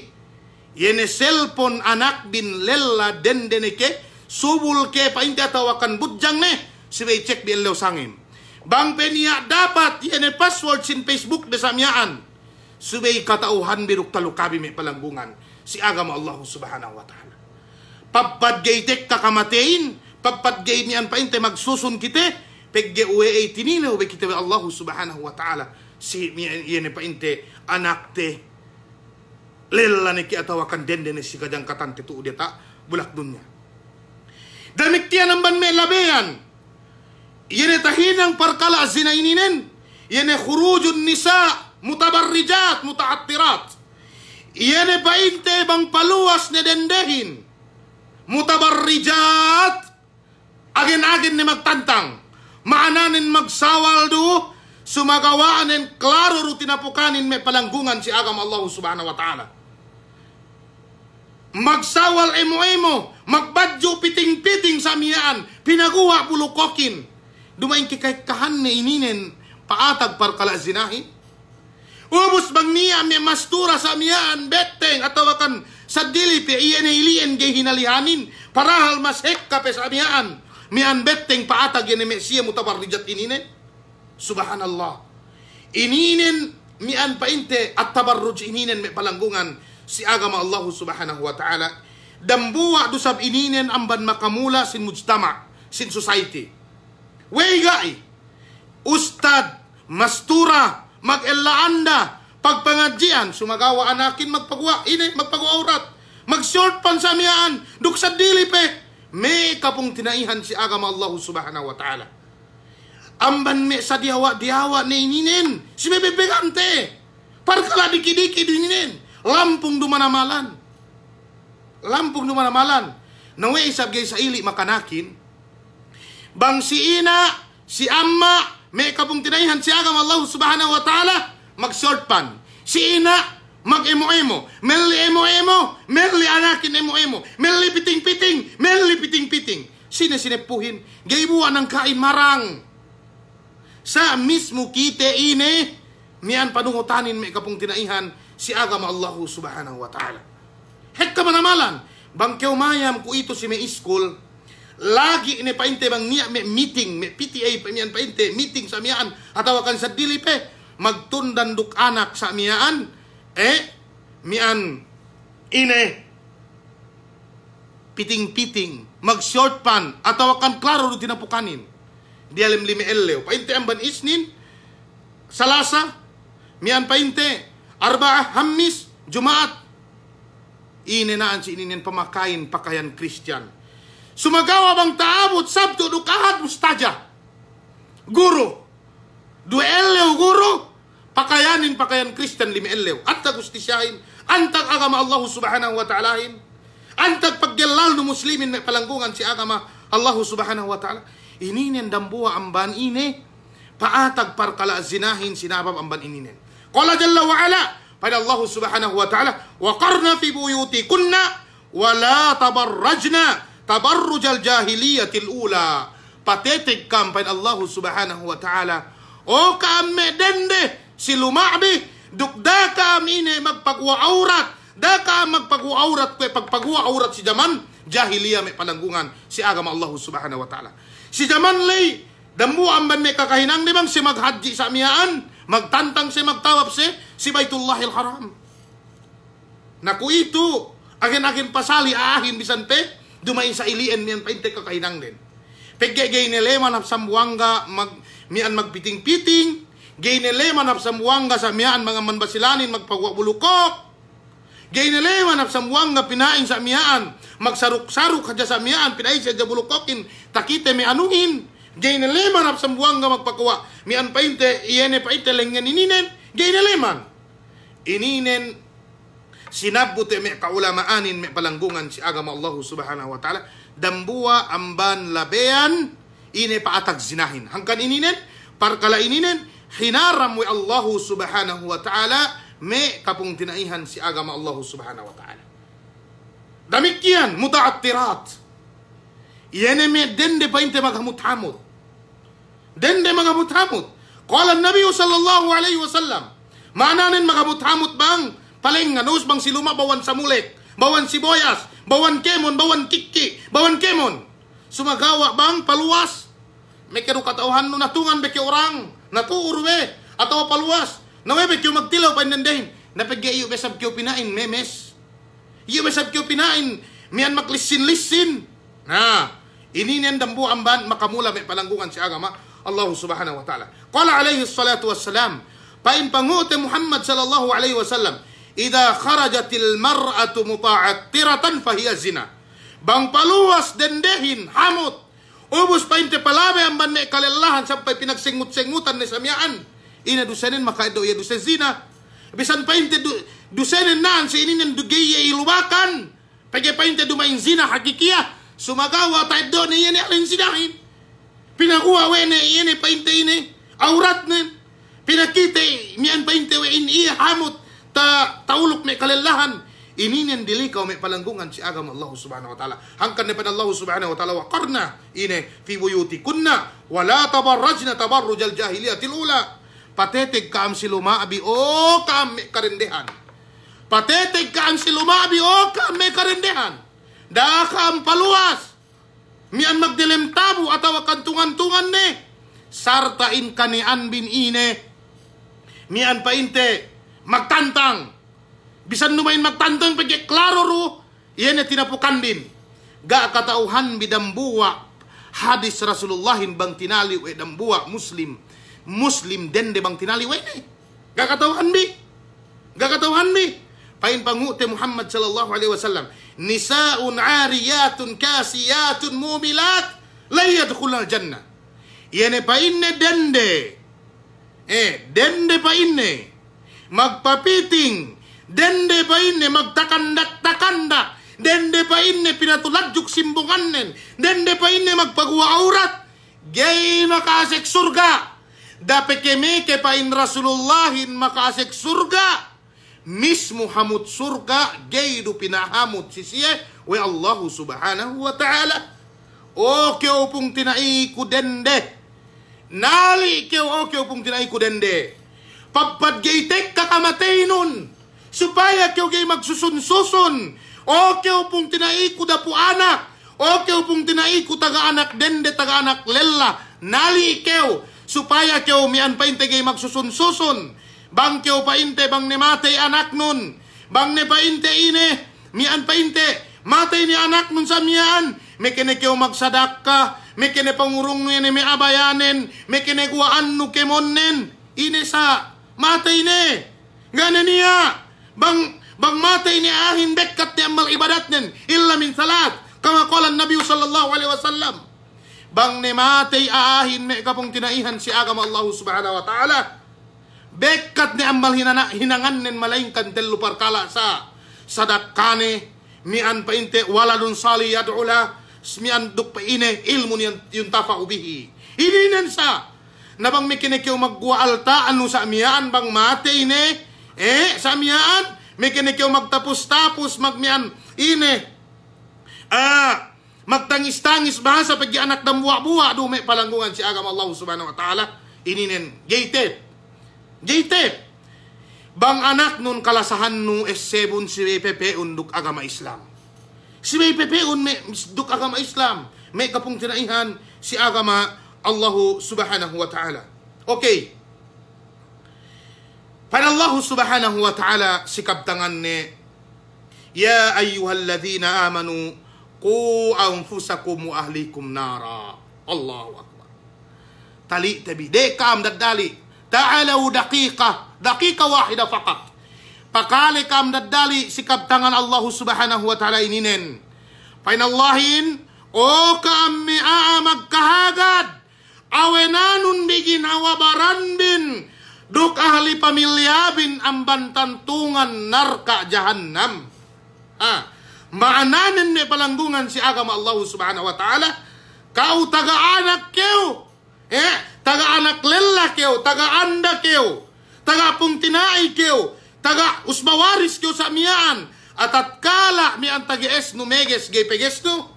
[SPEAKER 1] yene cellphone anak bin lella dendeneke, subul ke painte tawakan budjang ne, sibay check bi elew sangim. Bang peniya dapat yan password sin Facebook de samyaan. Subay katauhan biruk talukabi may palanggungan si agama Allah subhanahu wa ta'ala. Pagpad gaytek kakamatein, pagpad gay miyan painte magsusun kite, pegge uwe ay tinilaw be kita Allah subhanahu wa ta'ala. Si yan painte anak te lela ni kiatawakan denden si kadang katante tu udeta bulak dunya. Damik tiyan ang ban may labeyan. Yene tahinang parkala zinaininen. Yene khurujun nisa mutabarrijat mutaattirat. Yene painte bang paluwas ne dendehin. Mutabarrijat. Agen-agen ni magtantang. Maananin magsawal do. Sumagawaanin klaro rutinapukanin may palanggungan si agama Allah subhanahu wa ta'ala. Magsawal emo-emo. Magbadyo piting-piting sa miyaan. Pinaguha pulukokin. Dumain kikay kahan na ininen paatag parkala zinahi. Ubus bang niya may mastura sa miyaan beteng atawakan sa dilipi iyan ay iliyan gay hinalihanin parahal mas hekka pe sa miyaan miyan beteng paatag yan may siya mutabarrijat ininen. Subhanallah. Ininen miyan painte at tabarruj ininen may palanggungan si agama Allah subhanahu wa ta'ala. Dambuwa dusab ininen amban makamula sin mujtama sin society. Wegai, ustad, mastura, mag-elaanda, pagpangadjian, sumagawa anakin, magpagawa aurat, mag-short pan sa miyaan, duksad dilipe, may kapong tinaihan si agama Allah subhanahu wa ta'ala. Amban me sa diawa ni ininin, si bebebegante, parkala diki-diki dininin, lampung dumanamalan, nawe isab gay sa ili makanakin, bang si ina, si amma, may kapong tinaihan si agama Allah subhanahu wa ta'ala, mag-short pan. Si ina, mag-emo-emo. Meli emo-emo, meli anakin emo-emo. Meli piting-piting, meli piting-piting. Sine-sinepuhin, gaybuan ng kain marang. Sa mismo kite ine, miyan panungutanin may kapong tinaihan si agama Allah subhanahu wa ta'ala. Hekka manamalan, bang keumayam ko ito si may school, lagi ini painte bang niya may meeting, may PTA miyan painte, meeting sa miyaan, atawakan sa dilipe, magtundanduk anak sa miyaan, miyan, ine, piting-piting, mag-short pan, atawakan klaro do tinapukanin. Di alam limi elew, painte ang ban isnin, salasa, miyan painte, arbaa, hamis, jumaat, ine naan si ininin pamakain, pakayan Christian. Sumagawa bang taabot sabto dukahat mustaja. Guru. Duelew guru. Pakayan Kristen limi elew. Antag ustisyahin. Antag agama Allah subhanahu wa ta'alahin. Antag paggelal no muslimin may palanggungan si agama Allah subhanahu wa ta'ala. Ininen dambuha amban ine. Paatag parkala zinahin sinabab amban ininen. Qala jalla wa ala. Pada Allah subhanahu wa ta'ala. Wa qarna fi buyuti kunna. Wa la tabarrajna. Tabarrujal jahiliyatil ula. Patetik kampain Allah subhanahu wa ta'ala. O kame dende si lumabi dukda ka amine magpagwa aurat daka magpagwa aurat ko pagpagwa aurat si zaman jahiliya may palanggungan si agama Allah subhanahu wa ta'ala si zaman lay dambu amban may kakahinang di bang si maghaji sa amiyaan magtantang si magtawap si Baitullahil Haram naku itu akin pasali aahin bisan pe dumain sa ilien miyan painte kakahinang din peggegay nile manap sa buwangga mian magpiting-piting gay nile manap sa buwangga sa mian mga manbasilanin magpagwabulukok gay nile manap sa buwangga pinain sa mian magsaruk-saruk kadya sa mian pinain sa jabulukokin takite mi anuhin gay nile manap sa buwangga magpakawa mian painte iyene painte lengan ininen gay nile man ininen sinabute me kaulamaanin me palanggungan si agama Allah subhanahu wa ta'ala dambuwa amban labean ine paatag zinahin hangkan ininen parkala ininen hinaram we Allah subhanahu wa ta'ala me kapung tinaihan si agama Allah subhanahu wa ta'ala damikian mutaattirat iyene me dende painte maghamut-hamut dende maghamut-hamut qala an-nabiy sallallahu alaihi wasallam maananin maghamut-hamut bang paling nganus bang siluma bawan samulek bawan siboyas bawan kemon bawan kikki bawan kemon sumagawa bang paluas may kero katauhan no natungan beke orang natuur we atau paluas nawe beke magtilaw pandendehin napagyayo besab kyo pinain memes iyo besab kyo pinain mian maklisin-lisin na ininen dambu amban makamula may palanggungan si agama Allah subhanahu wa ta'ala qala alaihi salatu wassalam pain pangute Muhammad sallallahu alaihi wasallam idza kharajatil mar'atu muta'attiratan fahiya zina bang paluas dendehin hamut ubus painte palabe amban ne kalelahan sampai pinagsengut-sengutan ni samyaan ina dusenin makaido ya duse zina bisan painte dusenin naan si ininen dugeye ilubakan page painte dumain zina hakikia sumagawa taido ni yene alin sinahin pinakuha wene yene painte ini aurat nen pinakite mian painte we in iya hamut tauluk may kalalahan ininin dilikaw may palanggungan si agama Allah subhanahu wa ta'ala hangkan na pa Allah subhanahu wa ta'ala waqarna ine fi buyutikunna wala tabarrajna tabarrujal jahiliyatil ula patetig kaam si lumaabi o kaam may karindehan patetig kaam si lumaabi o kaam may karindehan da kaam paluas mian magdilem tabu atawa kantungan-tungan ne sartain kanian bin ine mian painte magtantang bisan numain magtantang pagi klaro ru iyan tinapukan din ga katauhan bidambuwa hadis Rasulullahin bang tinali we dambuwa muslim dende bang tinali we ne ga katauhan bi pain pangute Muhammad sallallahu alaihi wasallam nisaun ariyatun kasiyatun mumilat la yadkhulul jannah iyan pain ne dende pain ne magpapiting dende pa inne magtakandak-takandak dende pa inne pinatuladjuk simbungannen dende pa inne magpagwa aurat gay makasek surga dapat kemeke pa in Rasulullahin makasek surga mismo hamut surga gay do pinahamut sisiye we Allah subhanahu wa ta'ala o kyo pung tinai ku dende nali kyo pung tinai ku dende pagpad gaytek kakamatay nun supaya kyo gay magsusun-susun o kyo pong tinai ko da po anak o kyo pong tinai ko taga-anak dende taga-anak lella nali kyo supaya kyo mian painte gay magsusun-susun bang kyo painte bang ne matay anak nun bang ne painte ine mian painte matay ni anak nun sa mian may kene kyo magsadak ka may kene pangurong ni may abayanen may kene guwaan no kemonnen ine sa matay ne ngana niya bang matay ni ahin bekkat ni amal ibadat nen illa min salat kama qala an-nabiy sallallahu alaihi wasallam bang ne matay ahin me kapong tinaihan si agama Allah subhanahu wa ta'ala bekkat ni amal hinangan nen malaingkan tellu parkala sa sadakane mian painte waladun sali yad'ula mian duk pa ine ilmu yung tafa'u bihi hininen sa nabang may kinikyo magwa alta anu sa amiyaan bang mate ine sa amiyaan may kinikyo magtapos-tapos magmian ine magtangis-tangis bahasa pagi anak dambuwa-buwa do may palanggungan si agama Allah subhanahu wa ta'ala ininen gated Jaytep. Bang anak nun kalasahan nu S7 si WPP unduk agama Islam. Si WPP duk agama Islam. May kapung tinaihan si agama Allah subhanahu wa ta'ala. Okay. Pada Allah subhanahu wa ta'ala sikap tangan ni, ya ayyuhalladzina amanu qu anfusakum wa ahlikum nara. Allahu akbar. Tali tabi dekam daddali. Ta'alau daqiqa wahida faqat. Pakali kam daddali sikap tangan Allah subhanahu wa ta'ala ininen. Painallahin o kami aamag kahagad awenanun bigin awabaran bin duk ahli pamilyabin amban tantungan narka jahannam. Maananin ni palanggungan si agama Allah subhanahu wa ta'ala. Kau taga-anak keu, taga-anak lela keu, taga-anda keu, taga-pungtinai keu, taga-usbawaris keu sa miyaan, atat kala miyaan tagi-es no meges gay peges no,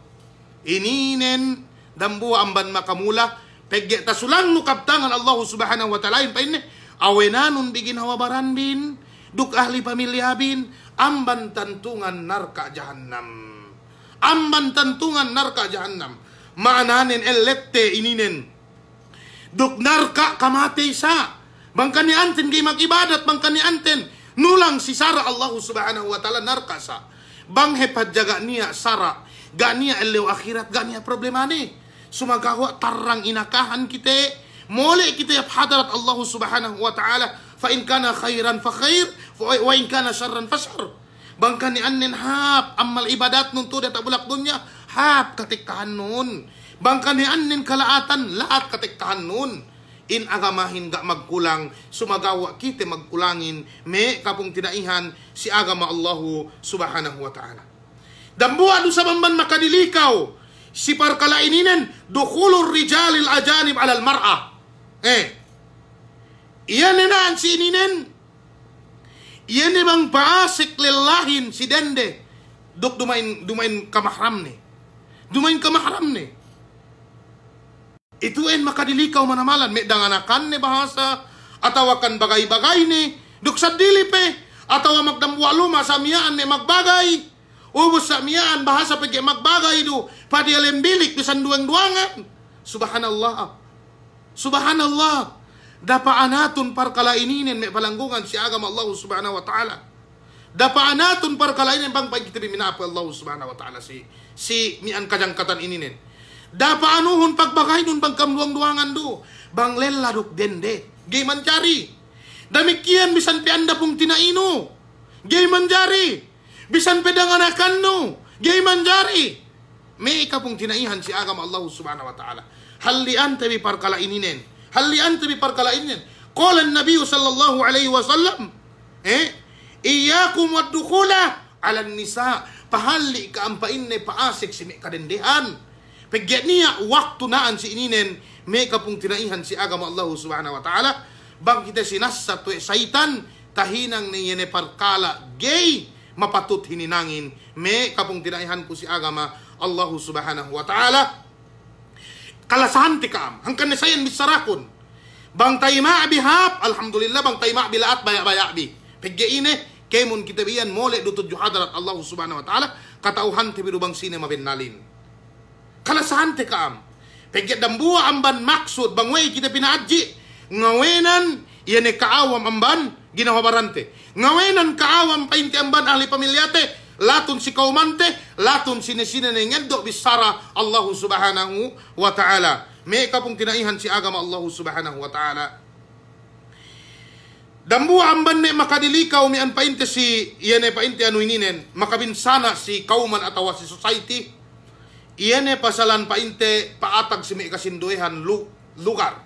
[SPEAKER 1] ininen dambu amban makamula, pegge tasulang no kaptangan Allah subhanahu wa ta'ala, pa ini, awenanun bigin hawabaran bin, duk ahli pamilyabin, amban tantungan narka jahannam. Amban tantungan narka jahannam. Maananin elette ininen. Duk narka kamate sa. Bangkani anten gay mag-ibadat, bangkani anten. Nulang si Sara Allah subhanahu wa ta'ala narka sa. Bang hepat jaga niya Sara. Ganiya elew akhirat, ganiya problema ni. Sumagawa tarang inakahan kita. Mole kita yap hadarat Allah subhanahu wa ta'ala. Fa in kana khairan fa khair. Wa in kana syarran fa syarr. Bangkani anin hap. Amal ibadat nun tu data bulak dunya. Hap katikahan nun. Bangkani anin kalaatan. Lahat katikahan nun. In agamahin gak magkulang, sumagawa kita magkulangin, me kapung tinaihan si agama Allah subhanahu wa ta'ala. Dambuan sa bamban makadilikaw, si parkalaininen, dukhulur rijalil ajanib alal mar'ah. Iyan naan si ininen, iyan bang paasik lillahin si dende, duk dumain kamahram ni. Dumain kamahram ni. Ituin makadilikaw manamalan, may danganakan ni bahasa, atawakan bagay-bagay ni, duk sa dilipe, atawa magdamwa luma sa miyaan ni magbagay, ubos sa miyaan, bahasa pagi magbagay do, padialim bilik, bisan duwang-duwangan. Subhanallah. Subhanallah. Dapaan natun parkalaininin, may palanggungan si agama Allah subhanahu wa ta'ala. Dapaan natun parkalainin, bang pagkitibi minapa Allah subhanahu wa ta'ala si mian kajangkatan ininin. Dapaanuhun pagbagay nun bang kamluang-duangan do. Bang leladuk dende. Gay mancari. Damikian bisan pe anda pong tinaino. Gay manjari. Bisan pe danganakan no. Gay manjari. May ika pong tinaihan si agama Allah subhanahu wa ta'ala. Halian tabi parkalaininen. Halian tabi parkalaininen. Qala an-nabiy sallallahu alaihi wasallam. Iyakum waddukhula ala nisa. Pahali ka ampain ne paasik si may kadendehan. Pagyan niya, waktu naan si ininen, may kapung tinaihan si agama Allah subhanahu wa ta'ala, bang kita sinasa tuwe saitan, tahinang ni yene parkala, gay, mapatut hininangin, may kapung tinaihan ko si agama Allah subhanahu wa ta'ala. Kalasahan tikam, hangkan ni sayan misarakon, bang tayo maabihap, alhamdulillah, bang tayo maabilaat baya-baya-bi. Pagyan ine, kemun kita biyan, mole dutod juhadarat Allah subhanahu wa ta'ala, katauhan tibiru bang sine mabinalin. Kalasahan te kaam. Pagkat dambua amban maksud bangway kita pinaadji. Ngawenan yan kaawam amban ginawa barante. Ngawenan kaawam painti amban ahli pamilyate. Latun si kaumante. Latun sinesine na ngeddo bisara Allah subhanahu wa ta'ala. May kapong tinaihan si agama Allah subhanahu wa ta'ala. Dambua amban ne makadilikaw mi an painte si yan painte anuininen. Makabinsana si kauman atawa si society. Iyan pasalan painte paatag si may kasinduehan lugar.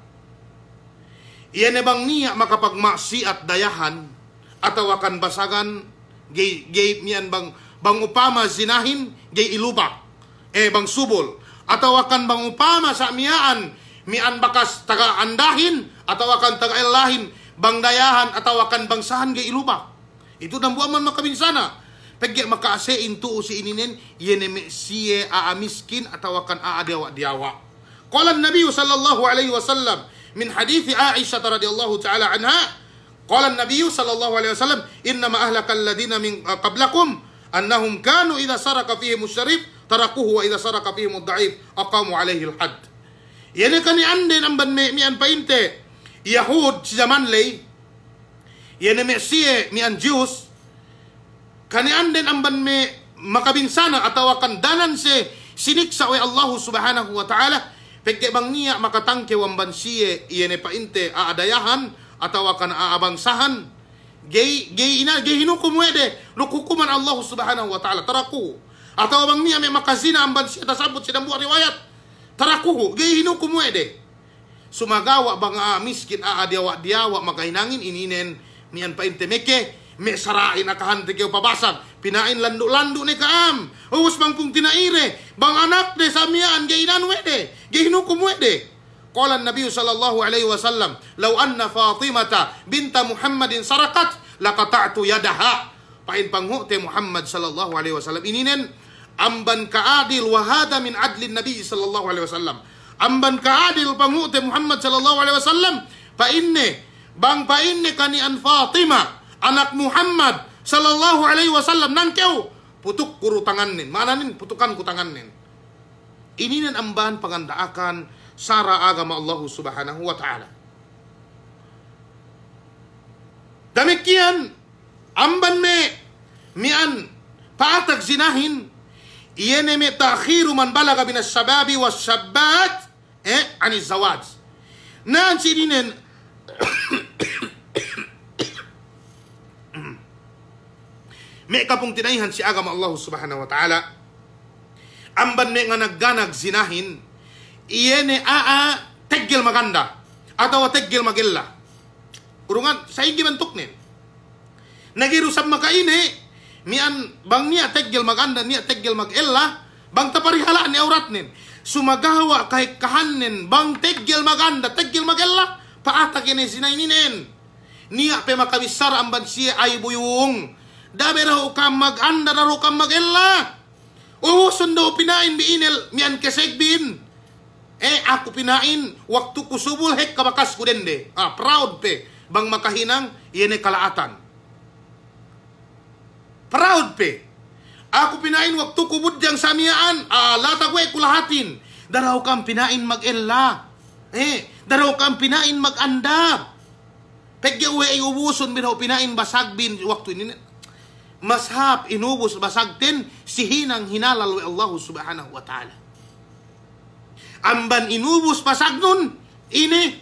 [SPEAKER 1] Iyan bang niya makapagmaksiat dayahan atawakan basagan gay miyan bang upama zinahin gay iluba bang subol atawakan bang upama sa miyaan mian bakas taga andahin atawakan taga elahin bang dayahan atawakan bangsahan gay iluba. Itu dambuan man makabinsana. Pagya makaasein tuo si ininen, yeneme siye aamiskin atawakan aadiawa-diawa. Qala an-nabiy sallallahu alaihi wasallam min hadithi Aisyah radhiyallahu ta'ala anha, Qala an-nabiy sallallahu alaihi wasallam, "Innama ahlakal ladina min qablakum annahum kanu idza saraka fihim asy-syarif tarakuhu wa idza saraka fihim ad-da'if aqamu alaihi al-hadd." Yani kani anden amban mian painte Yahud si zaman lay yani Mesie mian Jews kani anden amban me makabinsana atau akan danan se siniksa wa Allah subhanahu wa ta'ala peke bang niya makatangke wamban siye yani painte aadayahan atau akan aabangsahan gay hinukum wede hukuman Allah subhanahu wa ta'ala taraku atau bang niya may makazina amban siya tasabot siya buat riwayat tarakuhu gay hinukum wede sumagawa bang miskin diawa makahinangin ininen mian painte meke me sarain akahante keo pabasag pinain landu ne kaam uus bang pung tinaire bang anak de samian gay inan wede gay hinukum wede. Qala an-nabiy sallallahu alaihi wasallam law anna Fatimata binta Muhammadin sarakat laqata'tu yadaha pain panghu'te Muhammad sallallahu alaihi wasallam ininen amban kaadil wa hada min adlin nabi sallallahu alaihi wasallam amban kaadil panghu'te Muhammad sallallahu alaihi wasallam painne kani an Fatimah anak Muhammad sallallahu alaihi wasallam nangkeu putuk kuru tanganin mananin putukan ku tanganin ininen amban pangandaakan sara agama Allah subhanahu wa ta'ala. Demikian amban mian paatag zinahin iyene me ta'khiru man balaga bin as-shababi was-shabbat ani zawaj. Naan sininen me kapung tinaihan si agama Allah subhanahu wa ta'ala amban me nga nagganag zinahin iyene teggel maganda atau teggel magella urungan saigi bentuk nen nagirusab makaine mian bang niya teggel maganda niya teggel magella bang taparihalaan ni aurat nen sumagawa kay kahanen bang teggel maganda teggel magella paatag ini sinaininen niya pe makabisar amban siya ay buyung dabe raw kam maganda raw kam magella sundo pinain biinel mian kesegbin aku pinain waktu ku subul hek kabakas ku dende proud pe bang makahinang yene kalaatan proud pe aku pinain waktu ku budyang samiaan lata kwe kulahatin daraw kam pinain mag-ella daraw kam pinain mag-anda pegge uwe ay ubuson binaw pinain basagbin waktu ini mashab inubos basagten sihinang hinalal wa Allah subhanahu wa ta'ala amban inubos pasagnon ini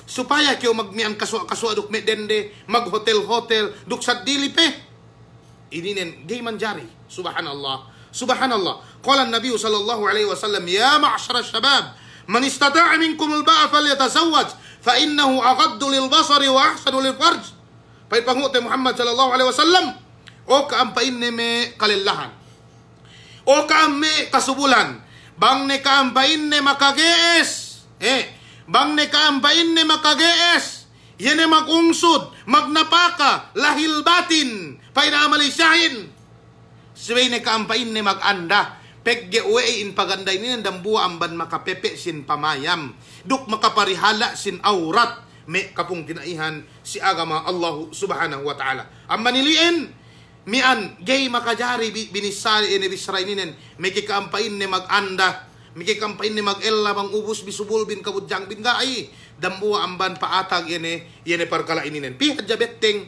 [SPEAKER 1] supaya kyo magmian kaswa duk me dende mag hotel duk sa dilipe ininen gay manjari subhanallah qala an-nabiy sallallahu alaihi wasallam ya ma'syar asy-syabab man istata'a minkum al-ba'a falyatazawwaj fa innahu aghaddu lil-basari wa ahsanu lil-farj pay panguti Muhammad sallallahu alaihi wasallam o kaampain me kalillahan o kaamme kasubulan bang ne kaampain ne makagees bang ne kaampain ne makagees yene magungsod magnapaka lahil batin pay na malisyahin sabay ne kaampain ne maganda pegge uwein paganday ni dambuwa amban makapepe sin pamayam duk makaparihala sin aurat me kapung tinaihan si agama Allah subhanahu wa ta'ala amban niliin mian gay makajari binisari ini bisray ninen miki kaampain ni maganda miki kaampain ni magella bang ubus bisubul bin kabudjang bin gai dambuwa amban paatag yene parkala ininen pihadja betteng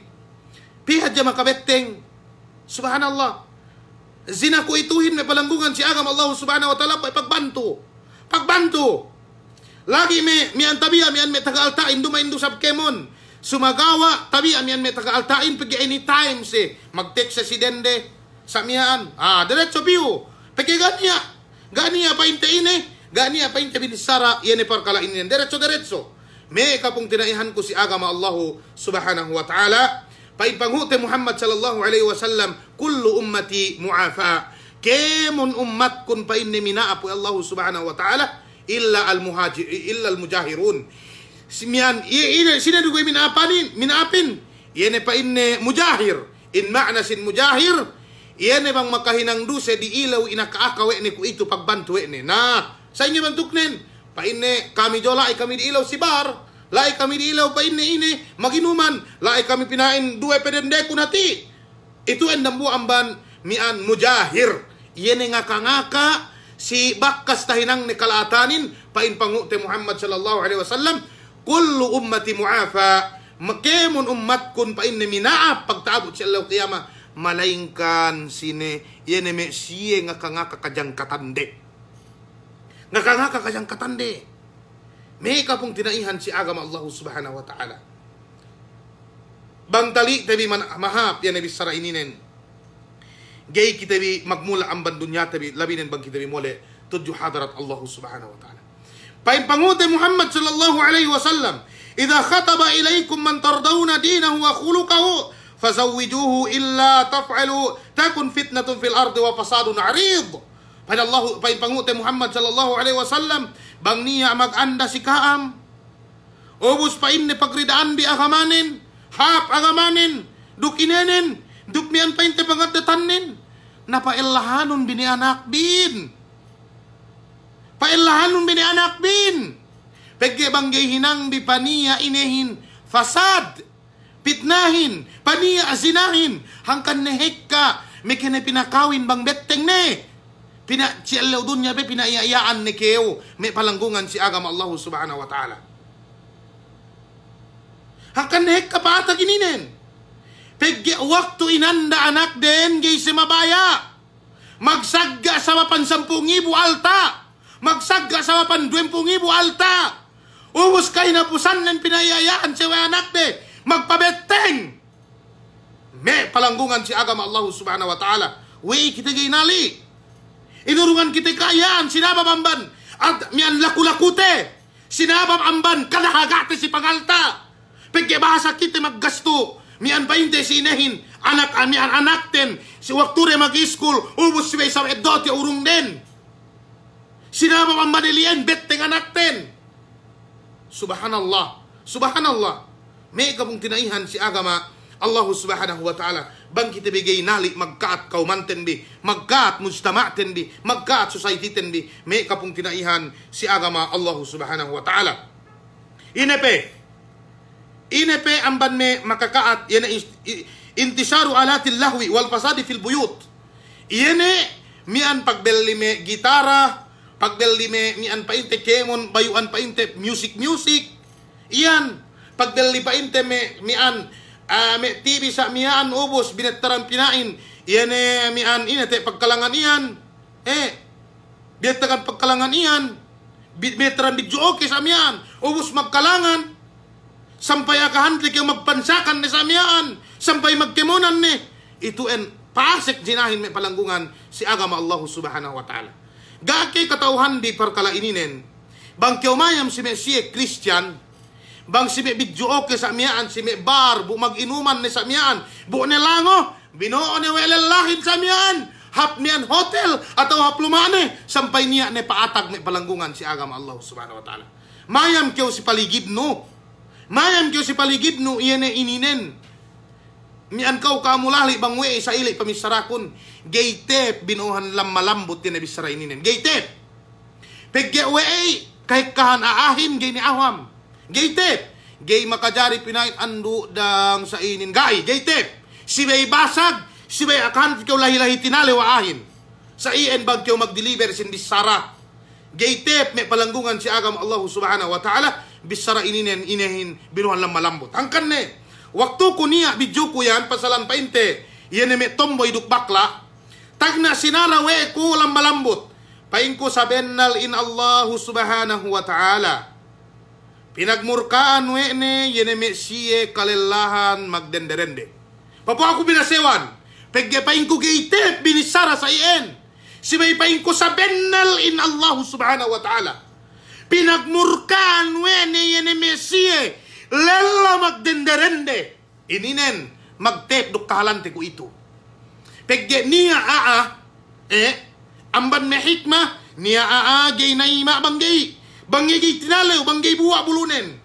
[SPEAKER 1] pihadja makabetteng subhanallah zina ko ituhin may palanggungan si agama Allah subhanahu wa ta'ala pagbantu lagi mian tabiya mian me taga-altain dumain do sab kemon sumagawa tabi amian me taga-altain pagi anytime mag-text sa si dende sa miyaan diretso piu pagi ganiya painte binisara yene parkala inin diretso me kapung tinaihan ko si agama Allah subhanahu wa ta'ala paipangute Muhammad sallallahu alaihi wasallam kullu ummati mu'afa kemun ummat kun painne minaapu Allah subhanahu wa ta'ala illa al-mujahirun simian sina dugoy minapin yene pa inne mujahir in ma'na sin mujahir yene bang makahinang duse di ilaw inakaakawe ni ku itu pagbantu ne na sa inyo bantuknen pa inne kami jola ay kami di ilaw si bar Laay kami diilaw pa ini, maginuman. Laay kami pinain dua pedende kunati. Itu endambu amban mian mujahir. Iyan nga kangaka si bakkas tahinang ni kalaatanin pain pangute Muhammad sallallahu alaihi wasallam. Kullu ummati mu'afa. Makemun ummat kun pain ni minaap pagtaabot si Allah kiyama. Malaingkan sine iyan me siye nga kangaka kajang katande. Nga kangaka kajang katande. May kapong tinaihan si agama Allah subhanahu wa ta'ala. Bantali tabi mahap yan nabi sara ininen. Gay kitabi magmula ang bandunya tabi labinen bang kitabi mole tudyo hadarat Allah subhanahu wa ta'ala. Paimpangute Muhammad sallallahu alaihi wasallam, idha khataba ilaykum man tardawna dinahu wa khulukahu fazawwijuhu illa taf'alu takun fitnatun fil ardi wa fasadun arid. Paimpangute Muhammad sallallahu alaihi wasallam, bang niya mag-anda si kaam. Ubus pa imne pagridaan bi agamanin. Hap agamanin. Duk inenen. Duk mian pa inte pangadatanin. Napailahanon bini anak bin. Pailahanon bini anak bin. Pegge banggay hinang bi paniya inehin. Fasad. Pitnahin. Paniya azinahin. Hangkan nehek ka. May pinakawin bang betteng ne. Si Allah dunya be pinaiyayaan ni keo may palanggungan si agama Allah subhanahu wa ta'ala. Hakan hek kapata gininen. Pegge waktu inanda anak den gay si mabaya. Magsagga sa mapan 10,000 alta. Magsagga sa mapan 20,000 alta. Ubus kay napusan ng pinaiyayaan si anak de. Magpabeteng. May palanggungan si agama Allah subhanahu wa ta'ala. Wei kita ginali. Inurungan kita kayaan, sinabab amban. At miyan laku-lakute. Sinabab amban, kadahagate si pangalta. Pagke bahasa kita maggasto. Miyan pa hindi sinehin. Miyan anak ten. Si wakture mag-school. Ubus si may sa edot ya urung den. Sinabab amban iliyan, beteng anak ten. Subhanallah. Subhanallah. May kapong tinaihan si agama Allah subhanahu wa ta'ala. Bang kita bigay nalik magkaat kaumanten bi, magkaat mujtama'ten bi, magkaat society ten bi. May kapong tinaihan si agama Allah subhanahu wa ta'ala. Inepe amban me makakaat yana intisaru alatil lahwi wal fasadi fil buyut. Iyene mian pagbelli me gitara, pagbelli me mian painte kemon, bayuan painte music. Iyan pagbelli painte me mian me TV sa mian ubos binetaran pinain. Iyan mian inete pagkalangan iyan. Binetaran pagkalangan iyan. Binetaran bidyo okay sa mian. Ubos magkalangan. Sampay akahandlik yung magpansakan ni sa mian. Sampay magkemonan ni. Ito en pasek jinahin may palanggungan si agama Allah subhanahu wa ta'ala. Gakay katauhan di parkalaininen. Bang kiumayam si Messie Christian. Bang si may bidyo okay sa miyaan, si may bar, bu mag-inuman ni sa miyaan, bu nilango, binoo ni welalahin sa miyaan, hap niyan hotel, ataw hap lumane, sampay niya ni paatag may palanggungan si agama Allah subhanahu wa ta'ala. Mayam kiyo si paligid no. Mayam kiyo si paligid no, iyan ay ininen. Mian kau kamulali bang we sa ili pamisarakon, gaytep, binuhan lam malambot din na bisara ininen. Gaytep. Pegge we kahit kahan aahin, gay ni awam. Gaytep, gay makajari pinain andu dang sa inin gay. Gaytep, si bay basag, si bay akan ikaw lahi-lahi tinali waahin. Sa ien bag kayo mag-deliver sin bisara. Gaytep, may palanggungan si agam Allah subhanahu wa ta'ala, bisara ininen inehin binuhan lang malambot. Angkan ne, waktu ko niya, bidyo ko yan, pasalan pa inte, yan may tomboy duk bakla, tagna sinara we ko lang malambot. Pain ko sabennal in Allah subhanahu wa ta'ala. Pinagmurkaan we ne yeneme siye kalelahan magdenderende. Papo ako binasewan. Paggepain ko gaytep binisara sa ien. Si may pain ko sa bennal in Allah subhanahu wa ta'ala. Pinagmurkaan we ne yeneme siye lela magdenderende. Ininen magtep duk kahalante ko ito. Pagge niya amban me hikmah niya gay naima banggay. Banggay tinalaw, banggay buwa bulunen.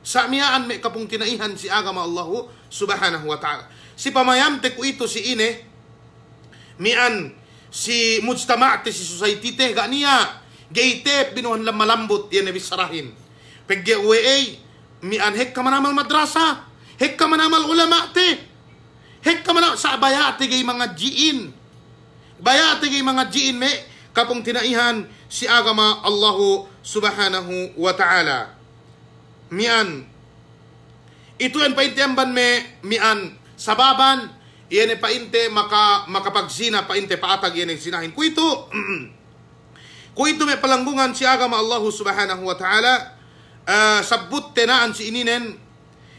[SPEAKER 1] Sa miyaan may kapong tinaihan si agama Allah subhanahu wa ta'ala. Si pamayamte ko ito si ine, mian si mujtama'te, si society te, ganiya, gaytep, binuhan lang malambot, yan na bisarahin. Pagge uwe mian hek ka manamal madrasa, hek ka manamal ulama te, hek ka manamal sa bayati gay mga jiin, bayati gay mga jiin me kapong tinaihan si agama Allahu subhanahu wa ta'ala. Mian ito yan paintiamban me mian sababan iyan painte makapagsina painte paatag iyan sinahin ku ito may palanggungan si agama Allahu subhanahu wa ta'ala sabut tenaan si ininen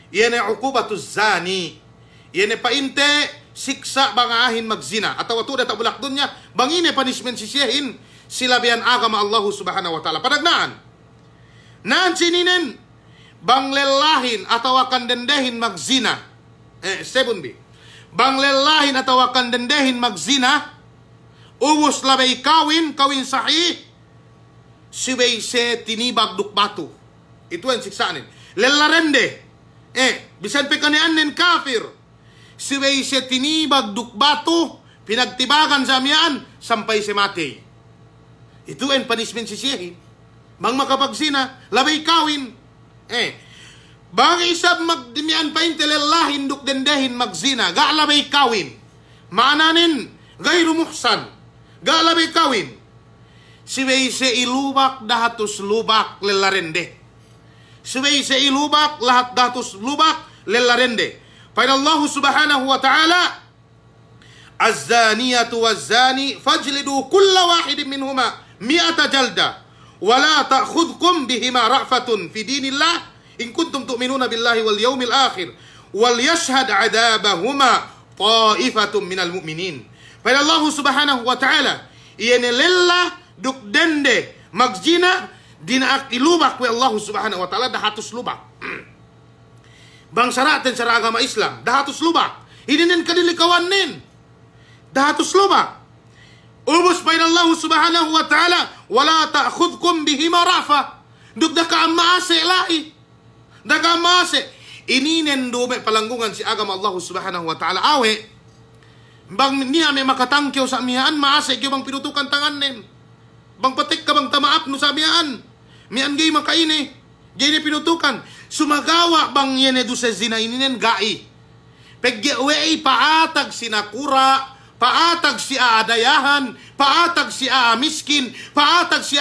[SPEAKER 1] iyan ay uqubatuz zani iyan ay painte siksa bangahin magzina atawa to data bulak dunya bangine punishment sisiyahin sila biyan agama Allahu subhanahu wa ta'ala panagnaan naan si ininen bang lelahin atau akan dendehin magzina 7b bang lelahin atau akan dendehin magzina ubus labay kawin sahih sibay se tinibag dukbatu itu ang siksaanin lelarende bisan pe kanianen kafir sibay se tinibag dukbatu pinagtibagan sa amyaan sampai se mati itu ang punishment sisiyahin bang makapagsina labay kawin bang isab magdimian pa intelelahin duk dendehin magzina gaalabay kawin maananin gayru muhsan gaalabay kawin siway se ilubak dahatus lubak lelarende siway se ilubak lahat dahatus lubak lelarende pa Allah subhanahu wa ta'ala az-zaniyatu waz-zani fajlidu kulla wahidin minhuma mi'ata jalda wala ta'khudhukum bihima ra'fatun fi dinillah in kuntum tu'minuna billahi wal yawmil akhir wal yashhad 'adabahuma ta'ifatun minal mu'minin. Pada Allah subhanahu wa ta'ala iyanelella duk dende magzina dinaak ilubak wa Allah subhanahu wa ta'ala dahatus lubak. Bang saraten sa agama Islam dahatus lubak. Ininen kadilikawanin dahatus lubak. Ubus pa Allah subhanahu wa ta'ala wala ta'khudhukum bihima rafa duk daka maase lahi daka maase ininen dume palanggungan si agama Allah subhanahu wa ta'ala awe bang niya may makatangkyaw sa amiyaan maase kyo bang pinutukan tanganen bang patik ka bang tamaap no sa amiyaan mian gay makaini gay ni pinutukan sumagawa bang yene do sa zina ininen gai peggewe paatag sinakura paatag si aadayahan, paatag si miskin, paatag si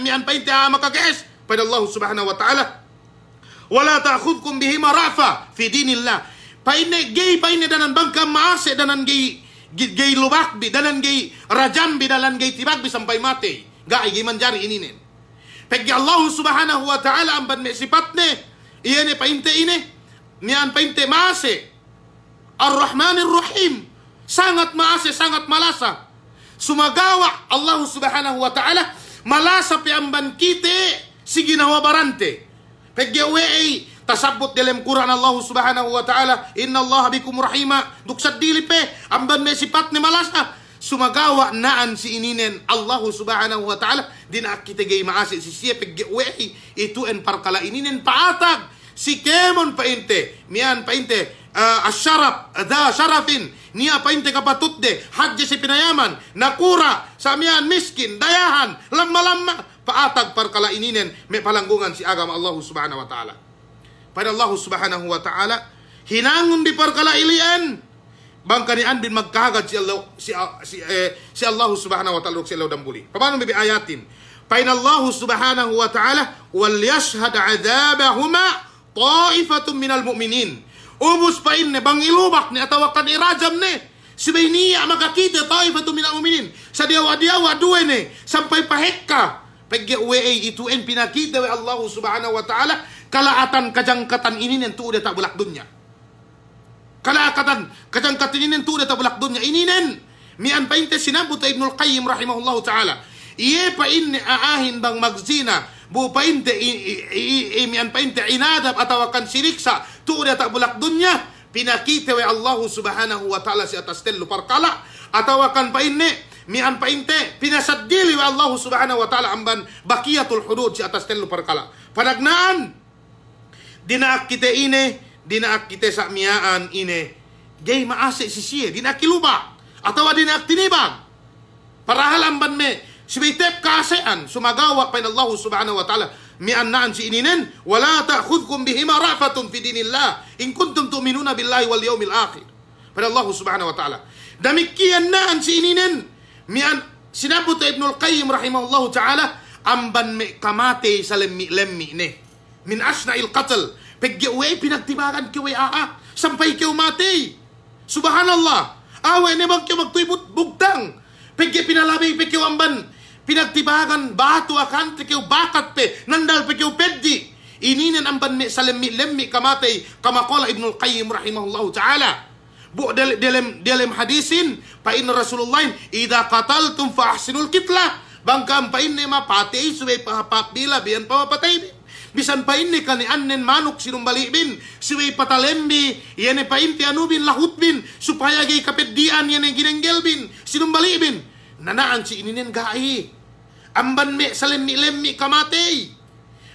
[SPEAKER 1] mian painte makages. Pada Allah subhanahu wa ta'ala wala ta'khudhukum bihima rafa fi dinillah. Paine gay paine danan bangka maase danan gay lubakbi danan gay rajambi danan gay tibagbi sampai mati. Gai gay manjari ininen. Pegi Allah subhanahu wa ta'ala amban me sifatne iyene painte ine mian painte maase Ar-Rahmanir Rahim sangat maase, sangat malasa. Sumagawa Allah subhanahu wa ta'ala malasa piamban kite si ginawa barante. Pegyawe tasabot dalam Quran Allah subhanahu wa ta'ala inna Allah bikum rahima duksad dilipe amban may sipat ni malasa. Sumagawa naan si ininen Allah subhanahu wa ta'ala dinak kita gay maase si siya pegyawe itu en parkala ininen paatag si kemon painte mian painte asyaraf da syarafin niya painte kapatut de hadje si pinayaman nakura samian miskin dayahan lamma paatag parkala ininen may palanggungan si agama Allah subhanahu wa ta'ala. Pada Allah subhanahu wa ta'ala hinangon di parkala ilian bangkanian bin magkagad si Allah subhanahu wa ta'ala si Allah dambuli. Paano bibi ayatin? Pain Allah subhanahu wa ta'ala wal yashhad 'adabahuma ta'ifatun minal mu'minin. Ubus pa inne bang ilubak ni atawakan irajam ne sibay niya makakita ta'ifatun minal mu'minin sa diawa duwe ne sampai pahekka pegyawe itu en pinakita wa Allah subhanahu wa ta'ala kalaatan kajangkatan ini nen tu udah tak bulak dunya kalaatan kajangkatan ini nen tu udah tak bulak dunya ininen mian painte sinabut Ibnul Qayyim rahimahullahu ta'ala iye pa inne aahin bang magzina bu painte mian painte inadab atawakan siriksa tu udah tak bulak dunya pinakita wa Allah subhanahu wa ta'ala si atas telu parkala atawakan pa inne mian painte pinasadili wa Allah subhanahu wa ta'ala amban bakiyatul hudud si atas telu parkala panagnaan dinaak kita ine dinaak kita sa miyaan ine gay maase si siya dinaak kilubak atawa dinaak tinibag parahalamban me sibitep kaasean sumagawa pa Allah subhanahu wa ta'ala mian naan si ininen, wala ta'khudhukum bihima ra'fatun fi dinillah in kuntum tu'minuna billahi wal yawmil akhir. Pada Allah Subhanahu wa taala. Demikian naan si ininen, mian sinabot Ibnul Qayyim rahimahullahu taala, amban me kamate sa lemmi ne. Min asna'il qatl. Paggiway pinagtibagan kiway sampay kiw mati. Subhanallah. Awe ne bang kiw magtuybot bugtang. Paggi pinalabay pe kiw amban pinagtibagan bato akan te kiw bakat pe nandal pe kiw peddi. Ininen amban me sa lemmi kamate kama qala Ibnul Qayyim rahimahullahu taala. Bu dalam hadisin pa in Rasulullah idza qataltum fa ahsinul qitlah. Bangkam pa in ma patay suway pahapapila biyan pamapatay. Bisan pa inni kani annen manuk sinumbali bin suway patalembi yene pa inti anubin lahutbin supaya gay kapeddian yene ginenggel bin sinumbali bin nanaan si ininen gai amban me sa lemmi kamatay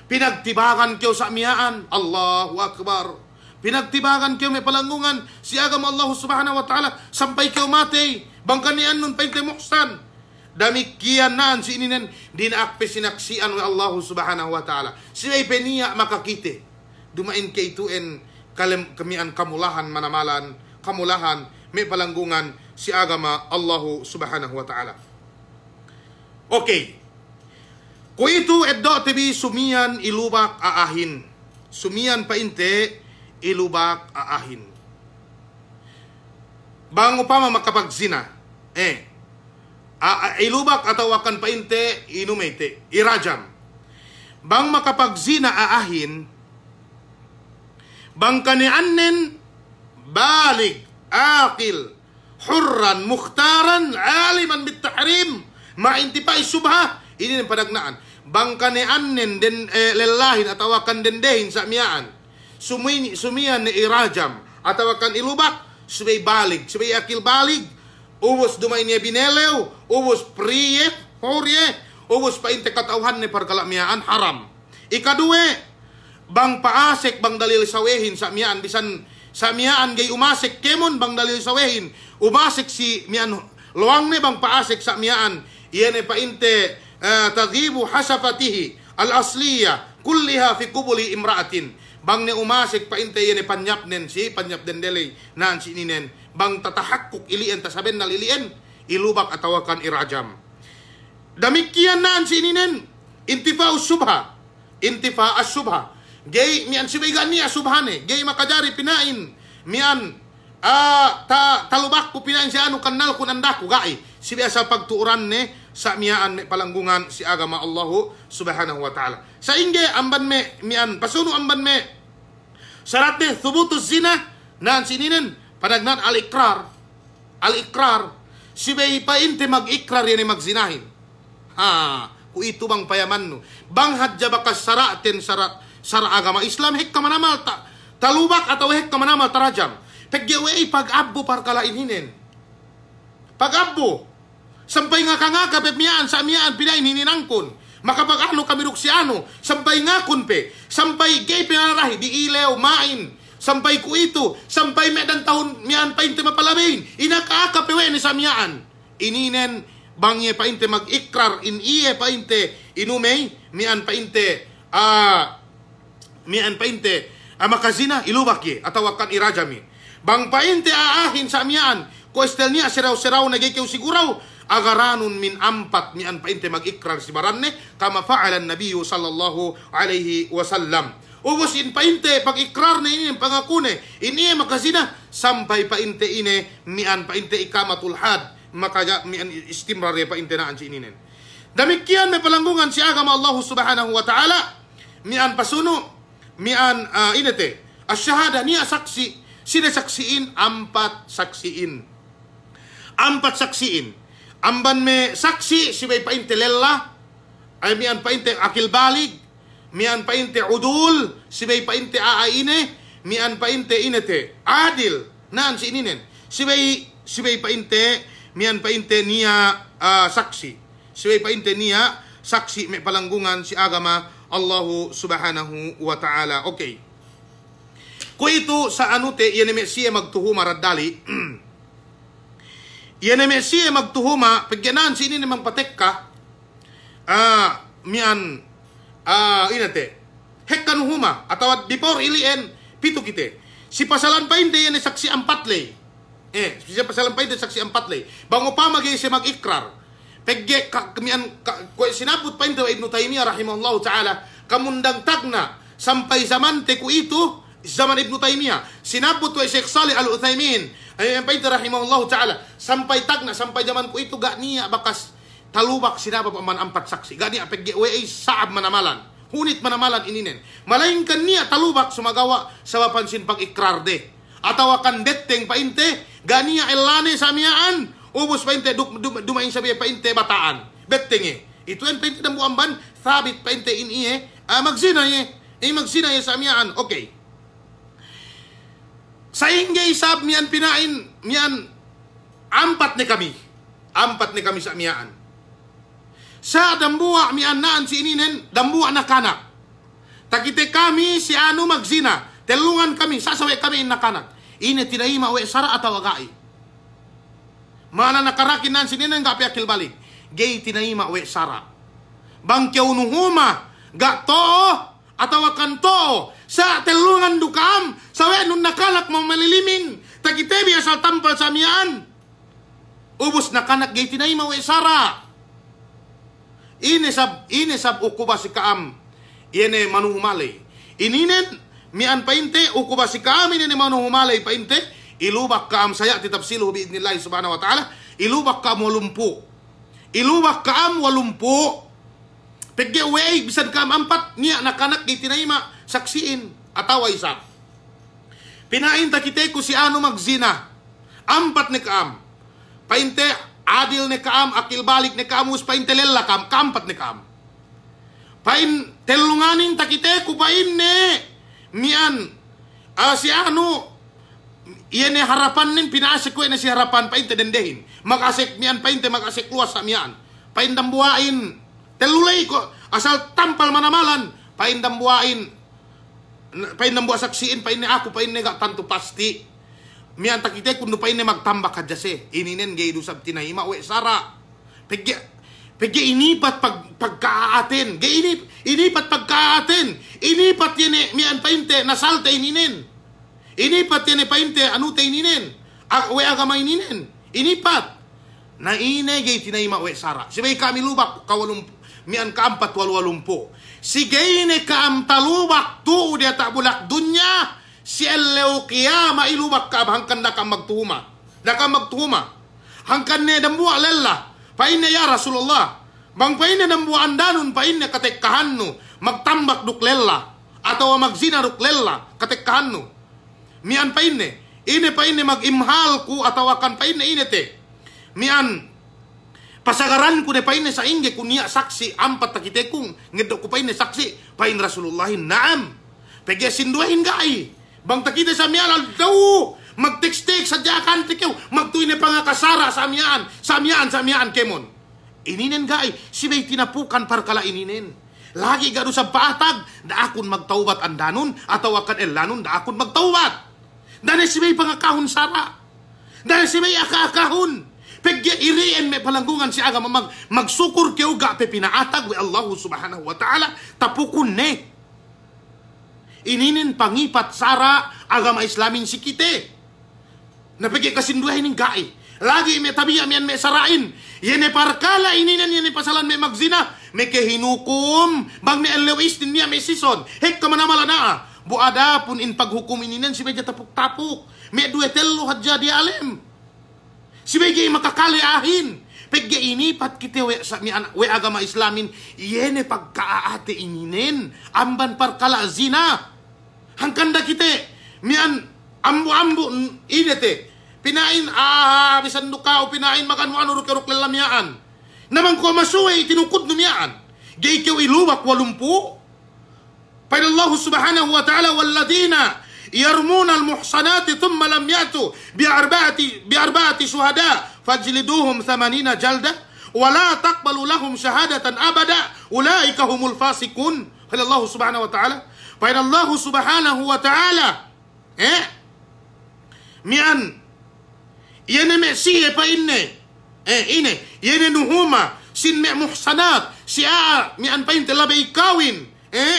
[SPEAKER 1] pinagtibagan kyo sa miyaan. Allahu Akbar. Pinagtibagan kyo may palangungan si agam Allah Subhanahu wa taala sampai kyo matay bangkanian nun painte muhsan. Damikian naan si ininen dinaakpe sinaksian wa Allah Subhanahu wa taala. Sila'y peniya makakite. Dumain kay ituen kamian kamulahan manamalan, kamulahan may palanggungan si agama Allah Subhanahu wa taala. Okay. Kung ito eddo tibi sumian ilubak aahin. Sumian painte ilubak aahin. Bango pa makapagzina. Ilubak atau akan painte inumete irajam. Bang makapagzina aahin bang kaniannen balig aqil hurran mukhtaran aliman bitahrim maintipai subha. Ini yang padagnaan bang kaniannen den lelahin atau akan dendehin sa miyaan sumian ni irajam atau akan ilubak subay balig subay akil balig. Ubos dumay niya binelew, ubos priye, horye, ubos pa inte katauhan ni parkalamiyaan haram. Ikaduwe, bang paasek bang dalil sawehin sa miyaan, bisan sa miyaan gay umasek kemon bang dalil sawehin, umasek si miyaan, luwang ni bang paasek sa miyaan, iyan pa inte taghibu hasafatihi al-asliya, kulliha fi kubuli imraatin. Bang ni umasek pa inte iyan panyapnen si, panyapden delay, naan si ninen, bang tatahakuk ilian tasaben nal ilian ilubak atawakan irajam. Damikian naan si ininen intifa as-subha gay mian sibay gani asubhane gay makajari pinain mian talubak ko pinain si anu kanal kun andaku gai sibay sa pagtuuran ne sa miyaan palanggungan si agama Allah Subhanahu wa taala. Sa inge amban me mian pasuno amban me syarat ne thubutuz zina naan si ininen padagnan al-ikrar sibay pa inte mag-ikrar yan ay magzinahin. Kung ito bang payaman no bang hadja bakas saraten sara agama Islam hek kamanamal talubak atau hek kamanamal tarajam pagyawe pag-abbo parkalain hinen pag-abbo sampay nga kapet miyaan sa miyaan pinain hininangkon makapag-ano kamiruk si ano sampay nga kunpe sampay gay pinarahi di ilew main sampay ku itu, sampay medan tahun mian painte mapalabain, inakaakapewe ni sa miyaan. Ininen bangye painte mag-ikrar, in iye painte inumay, mian painte makazina, ilubak atau akan irajami. Bang painte aahin sa miyaan, ko estel niya siraw-siraw na gaykew siguraw, agaranun min ampat mian painte mag-ikrar si baranne, kama fa'alan nabiyo sallallahu alaihi wasallam. Ubos in painte pag-ikrar na ini pangakune ini makasina sampai painte ine mian painte ikamatul had maka mian istimrar painte naan si ininen. Demikian may palanggungan si agama Allah Subhanahu wa taala mian pasuno mian inete asyhada niya saksi sila saksiin ampat saksiin amban me saksi sibay painte lella ay mian painte akil balig mian painte udul sibay painte aaine mian painte inete adil naan si ininen sibay painte mian painte niya saksi sibay painte niya saksi may palanggungan si agama Allah Subhanahu wa taala. Okay, kung ito sa anute yan siya magtuhuma radali yan siya magtuhuma pagyanan si ininen mang patek ka mian inate hekkan huma atau dipor ilien pitu kite si pasalan painte yan saksi 4 lay si pasalan painte saksi 4 lay bango pa magi si mag-ikrar pegge kamian sinaput painte wa Ibnu Taimiyah rahimahullahu taala kamundang tagna sampai zaman teku itu zaman Ibnu Taimiyah sinaput wa Syekh Shalih Al-Utsaimin ay painte rahimahullahu taala sampai tagna sampai zaman ku itu gak niya bakas talubak sinapa paman 4 saksi gak niya pegge wa saab manamalan hunit manamalan ininen malainkan niya talubak sumagawa sa pansin pag-ikrar de atau akan deteng painte gak niya elane samiaan ubus painte dumain sabi painte bataan betenge itu en painte dambu amban thabit painte in magsina magsina samiaan okay saingge isab mian pinain mian 4 ni kami samiaan sa dambua mian naan si ininen dambua nakanak takite kami si anu magsina telungan kami sasawe kami nakanak ini tinaima we sara atau agai mana nakarakin nan sinin nga piakil balik gay tinaima we sara bangkyaw nuhuma ga to atau akan to sa telungan dukam sawe nun nakalak mo malilimin takite biasa tampal samian ubus nakanak gay tinaima we sara ini sab ukuba si kaam yene manuhumalay ininen mian painte ukuba si kaam ini manuhumalay painte ilubak kaam saya titafsiluhu biidnillahi subhanahu wa ta'ala ilubak kaam walumpu pegge wey bisan kaam 4 niya nakanak di tinaima saksiin atawa isab pinain takite ko si ano magzina 4 ni kaam painte adil ni kaam akil balik ni kaam us painte lella kaam 4 ni kaam pain telunganin takite ko pain ne mian si ano iyan harapan nin pinaasik ko na si harapan painte dendehin makasik mian painte makasik luas sa mian paindambuain telulay ko asal tampal manamalan paindambua saksiin paine ako paine ga tanto pasti mian takite kundo paine magtambak kadjase ininen gay dusab tinaima we sara pegge inipat pagkaaten gay inipat pagkaaten inipat yene mian painte nasalte ininen inipat yan painte anute ininen we agama ininen inipat na ine gay tinaima we sara sibay kami lubak kawalumpo mian ka-4 walwalumpo si gay ne kaam talubak tu dia tak bulak dunya si elleu qiyama ilubak ka hangkan da kam magtuhuma hangkan ne dambua lella paine ya Rasulullah bang paine dambua andanun paine katekkahannu magtambak duk lella atau magzina duk lella katekkahannu mian paine mag-imhal ku atau akan paine te mian pasagaran ku de paine sa ingge ku niya saksi 4 takite kung ngedok ku paine saksi pain Rasulullah naam pege sinduahin gai bang takite sa mian al daw mag-text sa jakan tikew magtuine pangakasara sa mian kemon ininen gai sibay tinapukan parkala ininen lagi gado sa paatag da akon magtaubat andanun atau akan elanun da akon magtaubat dahil sibay pangakahon sara dahil sibay akaakahon pegge irien may palanggungan si agama magsukur keu ga pe pinaatag we Allah subhanahu wa ta'ala tapukun ne ininin pangipat sara agama islamin si kite na pegge kasinduhin ng gai lagi may tabiya miyan may sarain yene parkala ininen yene pasalan may magzina may kehinukum bang may alewis din niya may sison hek kamanamala na buada pun in paghukum ininen si medya tapuk-tapuk may duetello hadja di alim si medya makakali ahin pegge ini pat kite we agama islamin yene pagkaaate ininen amban parkala zina hangkanda kite mian ambu inete pinain bisan dukaw pinain makan mo ano rukeruk lelamyaan namang ko masuwe tinukod numyaan gay kew iluwak walumpu pain Allah subhanahu wa ta'ala walladina yarmuna almuhsanati thumma lam yatu biarba'ati shuhada fajliduhum 80 jalda wala taqbalu lahum syahadatan abada ulaika humul fasikun qala Allah subhanahu wa ta'ala pain Allah subhanahu wa ta'ala mian yene me siye pa inne yene nuhuma sin me muhsanat siya mian pa inte labay kawin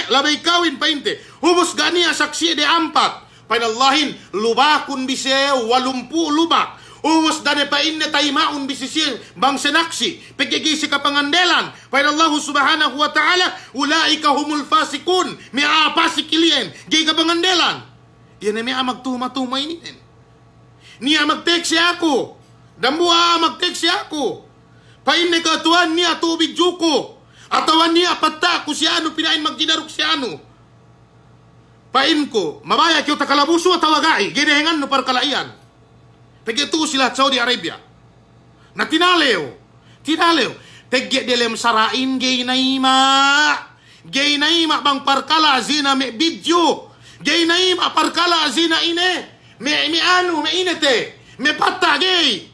[SPEAKER 1] Labay kawin painte. Hubos ganiya saksi de ampat. Painallahin, lubakun bise, walumpu lubak. Uwas dane pa inne taimaun bisisir bang senaksi. Pagkikisi ka pangandelan. Painallahu subhanahu wa ta'ala, ulaika humul fasikun. Mi'a pasikilien. Gay ka pangandelan. Yan ay mi'a magtuma-tuma ininen. Niya mag-teksi ako. Dambua mag-teksi ako. Painne ka tuan niya tubig juko. Atawan niya patta ko si ano pinain magginarok si ano. Pain ko, mabaya kiyo takalabuso at tawagay, ginehengan no parkalaian. Pagkito sila Saudi Arabia. Na tinalew. Pagkit dilem sarain, gay naima bang parkala zina me video. Gay naima parkala zina ine. Me ano, me inete. Me patta gay.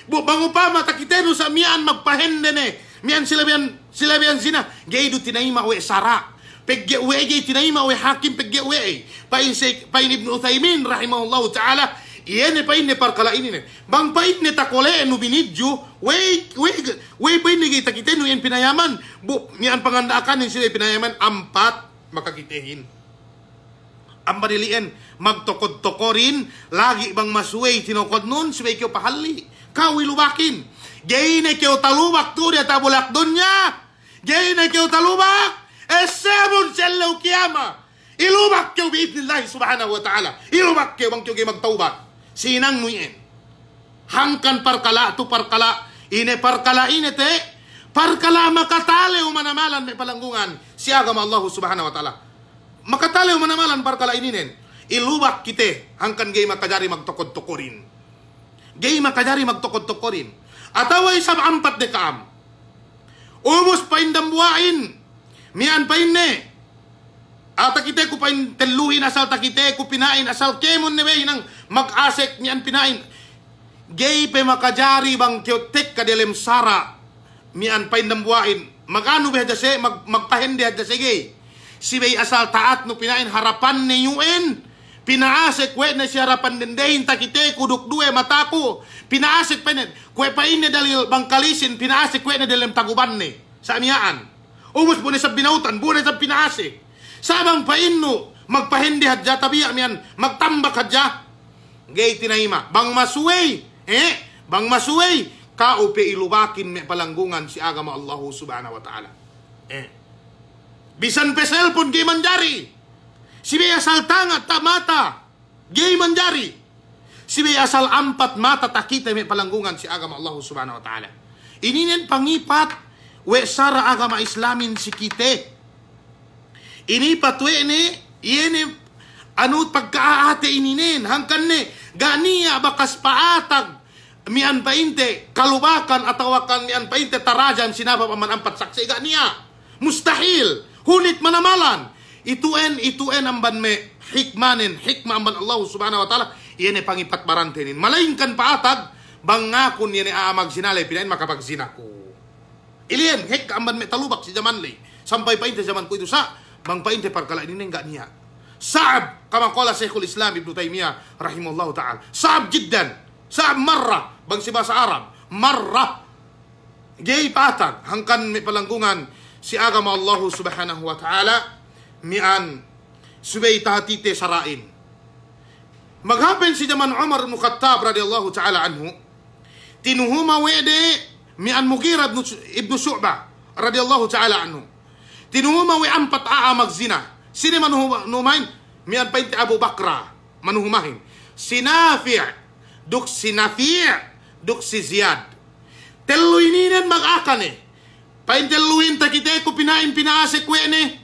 [SPEAKER 1] Bango pa matakiteno sa mian magpahende ne. Mian sila biyan zina. Gay do tinaima we sara. Pagge we tinaima we hakim pagge we pain Ibn Uthaymin rahimahullah ta'ala iyan pain ne parkalainin bang pain ne takole no binidyo we pain ne kita no yan pinayaman bu niyan pangandaakan ni sila pinayaman ampat makakitehin ang badilian magtokod-tokorin lagi bang masuway tinokod nun subay kyo pahali kawi lubakin gay ne kyo talubak to dia tabulak dunya gay ne kyo talubak Esebon selaw kiyama. Ilubak kayo biidnillahi subhanahu wa ta'ala. Ilubak kayo bang kayo magtaubat. Sinang nuyen. Hangkan parkala to parkala. Ine parkala te. Parkala makatale o manamalan may palanggungan. Si agama Allah subhanahu wa ta'ala. Makatale o manamalan parkala ininen. Ilubak kite. Hangkan gay makajari magtokod-tokorin. Gay makajari magtokod-tokorin. Ataway sab ampat de kaam. Umos pa indambuain. Mian pain ne. Takite ko pain teluhin asal takite ko pinain asal kemon ne bay nang mag-asek mian pinain. Gay pe makajari bang kyotek kadelem sara. Mian pain dambuain. Magano ba jase magpahende jase gay. Si bay asal taat no pinain harapan ne yuen. Pinaasek we na si harapan dendehin takite ko dukdue matapo. Pinaasek pain kwe pain ne dalil bangkalisin pinaasek we na delem taguban ne. Sa amiyaan. Umos bunay sa binautan, bunay sa pinaasik. Sabang painno, magpahindi hadja, tabiya miyan, magtambak hadja. Gay tinaima, bang masuway, bang masuway, kaupe ilubakin may palanggungan si agama Allah subhanahu wa ta'ala. Bisan pe cellphone, gay manjari. Si may asal tanga, mata, gay manjari. Si may asal ampat mata, takita may palanggungan si agama Allah subhanahu wa ta'ala. Ininin pangipat, we sara agama Islamin si kite. Ini patwe ne, yene anu pagkaate ininen, hangkan ne, ganiya bakas paatag, mian painte, kalubakan atawakan mian painte tarajan sinaba paman ampat saksi, ganiya. Mustahil, hunit manamalan. Ituen amban me hikmanin, hikma amban Allah subhanahu wa ta'ala, yene pangipat barantenin. Malaingkan paatag, bangakun yene aamag sinalay, pinain makapagsina ko. Ilian, hek amban me talubak si zaman li. Sampai painte zaman ko ito sa, bang painte parkala ini enggak niya. Sa'ab, kama qala Syekhul Islam Ibn Taymiyah rahimahullah ta'ala. Sa'ab jiddan, sa'ab marra, bang si bahasa Arab, marra. Gay patag, hangkan may palanggungan si agama Allah subhanahu wa ta'ala, mian, subay tahatite sarain. Maghapen si zaman Umar ibn Khattab radiyallahu ta'ala anhu, tinuhuma wede, mian Mughirah ibn Syu'bah radhiyallahu ta'ala anhu. Tinuhuma we ampat magzina. Sini manuhumahin? Mian painte Abu Bakra manuhumahin. Sinafi' duk si Ziyad. Teluinin mag-akan painteluin takite ko pinain pinaasek we ne.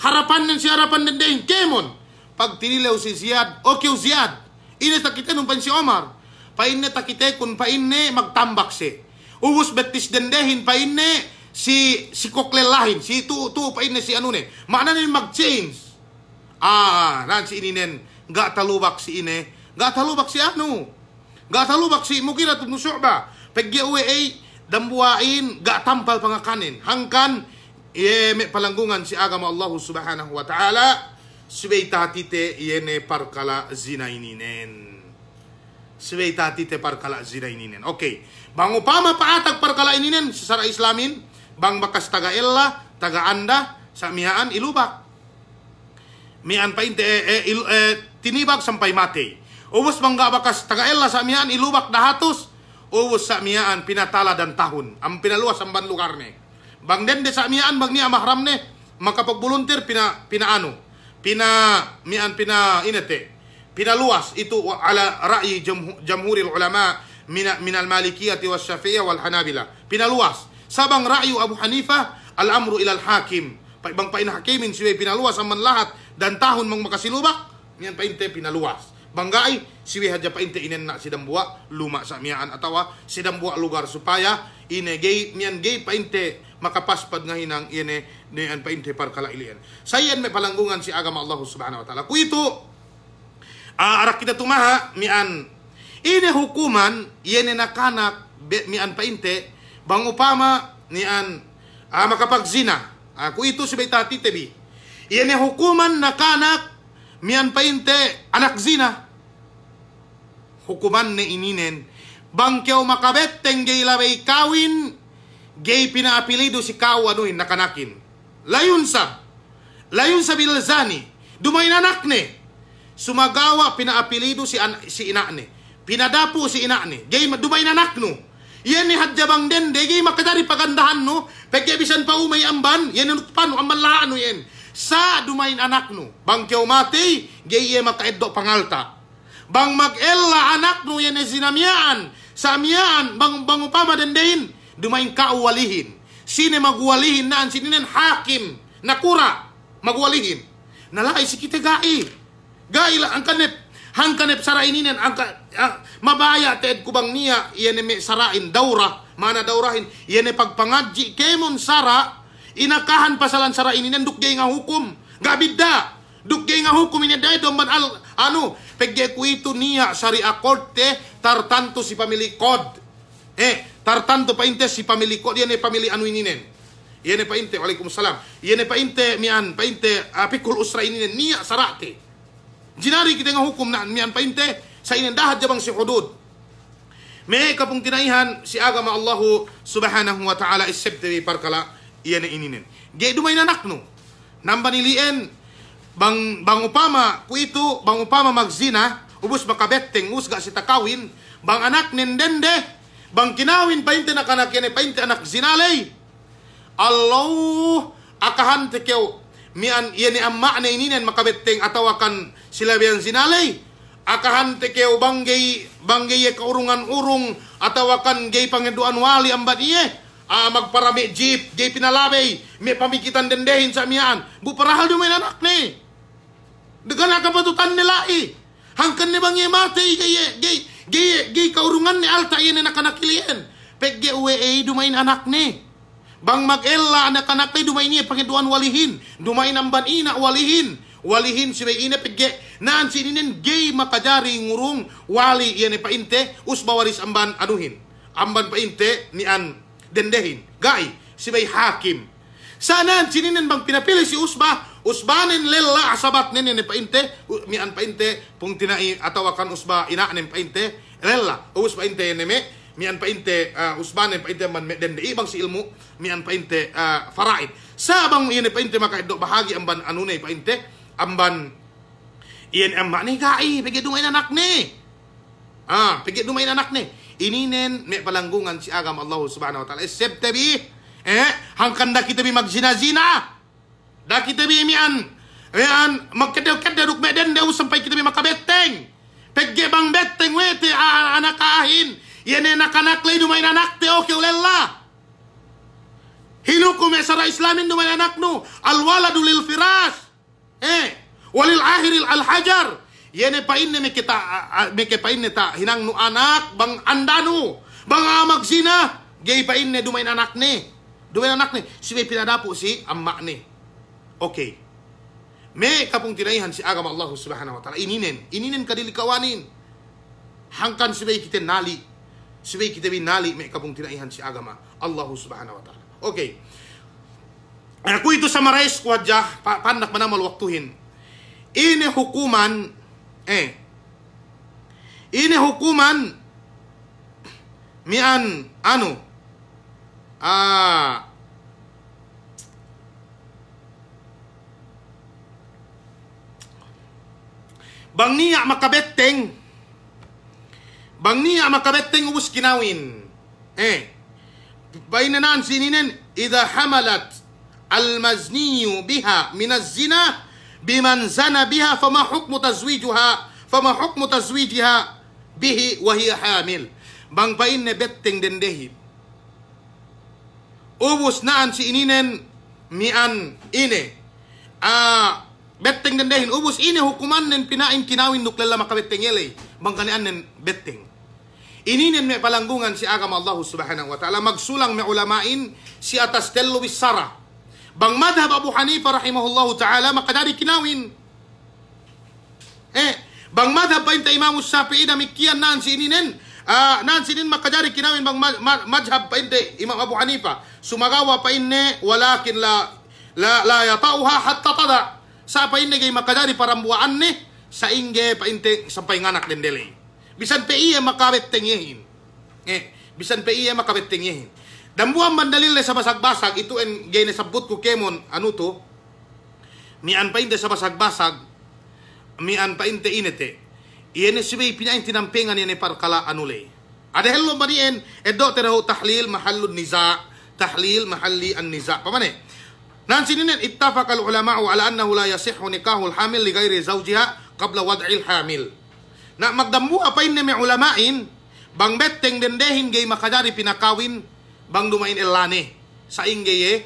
[SPEAKER 1] Harapan ng si harapan ng dahin. Kemon. Pag tinilaw si Ziyad, okay Ziyad. Ine takite nung pan si Omar. Painne takite kun painne magtambak si. Uwos betis dendehin pa inne si koklelahin si tu pa inne si anune maana nin mag-change nan si ininen ga talubak si ine ga talubak si anu ga talubak si Mughirah ibn Syu'bah pagge uwe ay dambuain ga tampal pangakanin hangkan me palanggungan si agama Allah subhanahu wa ta'ala subay tatite yene parkala zinaininen subay tatite parkala zinaininen. Okay, bang upama paatag parkala ininen sa sara Islamin, bang bakas taga ella, taga anda, sa miyaan ilubak. Mian painte tinibag sampai mati. Ubos bangga bakas tagaela sa miyaan ilubak dahatos. Ubos sa miyaan pinatala dan tahun. Ang pinaluwas ang ban lugar ne. Bang dende sa miyaan bang niya mahram ne makapagbuluntir pinaano. Pinaluwas itu ala ra'yi jamhuril ulama min al-malikiyah wa syafi'iyah wal hanabila. Pinaluwas. Sabang ra'yu Abu Hanifah al-amru ilal hakim. Bang painahakimin siya pinaluwas ang manlahat dan tahun mang makasilubak. Mian painte pinaluwas. Banggai siya hadya painte inen na sidang buwa luma sa miyaan atawa sidang buwa lugar supaya ine gay mian gay painte makapaspad nga hinang ine nian painte parkala ilian. Sayan may palanggungan si agama Allah subhanahu wa ta'ala. Kuito arak kita tumaha mian ine hukuman yene nakanak mian painte bang upama nian makapagzina. Kuito si betati tebi. Yene hukuman nakanak mian painte anak zina. Hukuman ne ininen bang kyaw makabetteng gay labay kawin gay pinaapilido si kaw anuin nakanakin. Layun sa bilzani dumain anak ne sumagawa pinaapilido si ina ne pinadapo si ina ne gay dumain anak no yan ni hadjabang den de gay makadari pagandahan no pagke bisan pa umay amban yan no pano amallaan no yan sa dumain anak no bang kyaw mati gay ye makaeddo pangalta bang mag-ella anak no yan sinamiyaan sa amiyaan bang upama dendein dumain kauwalihin. Sine magwalihin naan sininen hakim nakura magwalihin. Nalai si kita gai. Gai la ang kanep hang kanep saraininen ang mabaya ted kubang niya iyan me sarain daura mana daurahin iyan pagpangadji kemon sara inakahan pasalan saraininen dukgay nga hukum gabidda dukgay nga hukum ini dai domban pegge kuito niya syariah korte tartanto si pamili kod tartanto painte si pamili kod yan pamili anuininen yan painte waalaikumsalam yan painte mian painte pikul usra ininen niya sarate jinari kita nga hukum na mian painte sa inen dahat jabang si hudud may kapung tinaihan si agama Allahu subhanahu wa ta'ala isebte parkala yan ininen gay dumay nanak no nambanilien bang upama kuito bang upama magzina ubos makabetteng usga si takawin bang anak nindende bang kinawin painte na kanak yan painte anak zinalay Allah akahan tekew mian yan amma na ininen makabetteng atawakan sila biyan zinalay akahan tekew banggay kaurungan-urong atawakan gay pangeduan wali ambat iye magparami jeep gay pinalabay may pamikitan dendehin sa miyan buparahal dumain anak ni degan akapatutan nila hangkan ni bang mate gay kaurungan ni alta yan na kanakilian pegge uwe dumain anak ni bang mag-ella anak-anak ni dumain niya pangeduan walihin dumain ang banina walihin si may ina pegge naan sininin gay makajari ngurung wali yan painte usbawaris amban anuhin amban painte ni an dendehin gay si may hakim sana sininin bang pinapili si usbanin lella asabat nene painte mian painte pung tinai atawakan usba ina nem painte lella usba painte neme mian painte usbanin painte man den ibang si ilmu mian painte faraid sabang ine painte makaiddo bahagi amban anune painte amban iyan amma ni gai pigi dumain anak ni pigi dumain anak ni ininen me palanggungan si agama Allah subhanahu wa ta'ala isep tabi hangkan da kita bi magzina-zina da kita bi mian magkadew-kadeduk meden daw sampai kita bi makabetteng pegge bang betteng wete anak ahin yene nakanak lay dumain anak te okay ulella hinukum sara islamin dumain anak no alwaladu lil firas walil ahiril al hajar yene painne me painne ta hinang nu anak bang andanu bang magzina gay painne dumain anak ni si may pinadapo si amma ni okay may kapung tinaihan si agama Allah subhanahu wa ta'ala ininen kadilikawanin hangkan si may kita nali may kapung tinaihan si agama Allah subhanahu wa ta'ala okay aku itu sama rais wajah pandak manamal waktuhin ini hukuman mian Bang niya makabetteng. Bang niya makabetteng ubus kinawin. Bainanan sininen, idha hamalat al-mazniyu biha minaz zina biman zana biha fama hukmu tazwijiha bihi wa hiya hamil. Bang pain ne betteng dendehi. Ubus naan si ininen mian ine. Betteng dendehin ubus ine hukuman nen pinain kinawin nuklala makabetteng yelay. Bang kanian nen betteng. Ininen may palanggungan si agama Allah subhanahu wa ta'ala. Magsulang may ulamain si atas tello bisara. Bang madhab Abu Hanifa rahimahullahu ta'ala makadari kinawin. Bang madhab pa inta Imam Shafi'i na mikian naan si ininen. Naan si ininen makadari kinawin bang madhab pa inta Imam Abu Hanifa. Sumagawa pa inne walakin la yatauha hatta tada. Sa pa inne gay makadari parambuaan ne. Sa inge pa inte sampay nganak dendele. Bisan pe iya makabeteng yehin. Bisan pe iya makabeteng yehin. Dambuan mandalil sa basag-basag, ito en gay sabot ko kemon, ano to? Mian pa inte sa basag-basag, mian pa inte inete. Iyan sibay pinain tinampengan yan parkala anule. Adahelo manien, edo teraho tahlil mahallun niza, tahlil mahalli an niza. Pamane? Nansinin ittafaq al-ulama'u ala annahu la yasihhu nikahul hamil li ghairi zawjiha qabla wad'il hamil. Na magdambu apain na may ulamain, bang betteng dendehin gay makadari pinakawin, bang dumain elane, sa ingge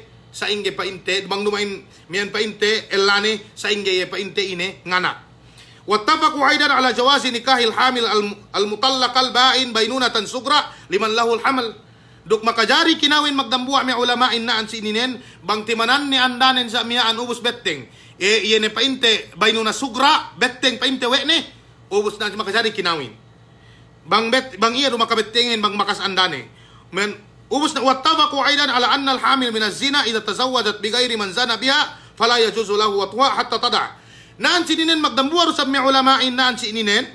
[SPEAKER 1] pa inte, bang dumain miyan pa inte elane, sa ingge pa inte ine, ngana. Wattafaqu aidan ala jawazi nikahil hamil al-mutallaq al-ba'in bainunatan sugra liman lahu al-hamal. Duk makajari kinawin magdambu may ulamain naan sininen, bang timanan ni andanen sa miyaan ubus betteng. Iyene pa inte bainuna sugra, betteng pa inte wekne. Ubus na makasari kinawin. Bang iya makabettingin bang makas andane. Men ubus na wattafaqu aidan ala anna al-hamil min az-zina idha tazawwajat bighairi man zana biha fala yajuzu lahu watwa hatta tada. Naan sininen magdambuar usab mi ulamain naan sininen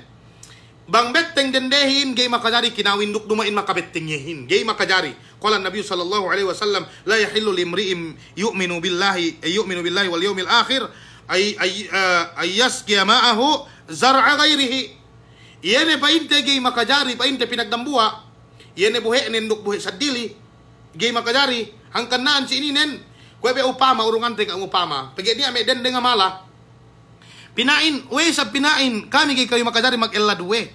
[SPEAKER 1] bang betteng dendehin gay makajari kinawin duk dumain makabettingin gay makajari. Qala Nabi sallallahu alaihi wasallam la yahillu limri'in yu'minu billahi wal yawmil akhir ay yasqiya ma'ahu zar'a ghairihi. Iyene painte gay makajari painte pinagdambua. Iyene buhe nenduk buhe sadili. Gay makajari hangkan naan si ininen kwebe upama urungan te ka upama. Pagi dia me dende ngamala. Pinain we sa pinain kami gay kayo makajari mag-ella duwe.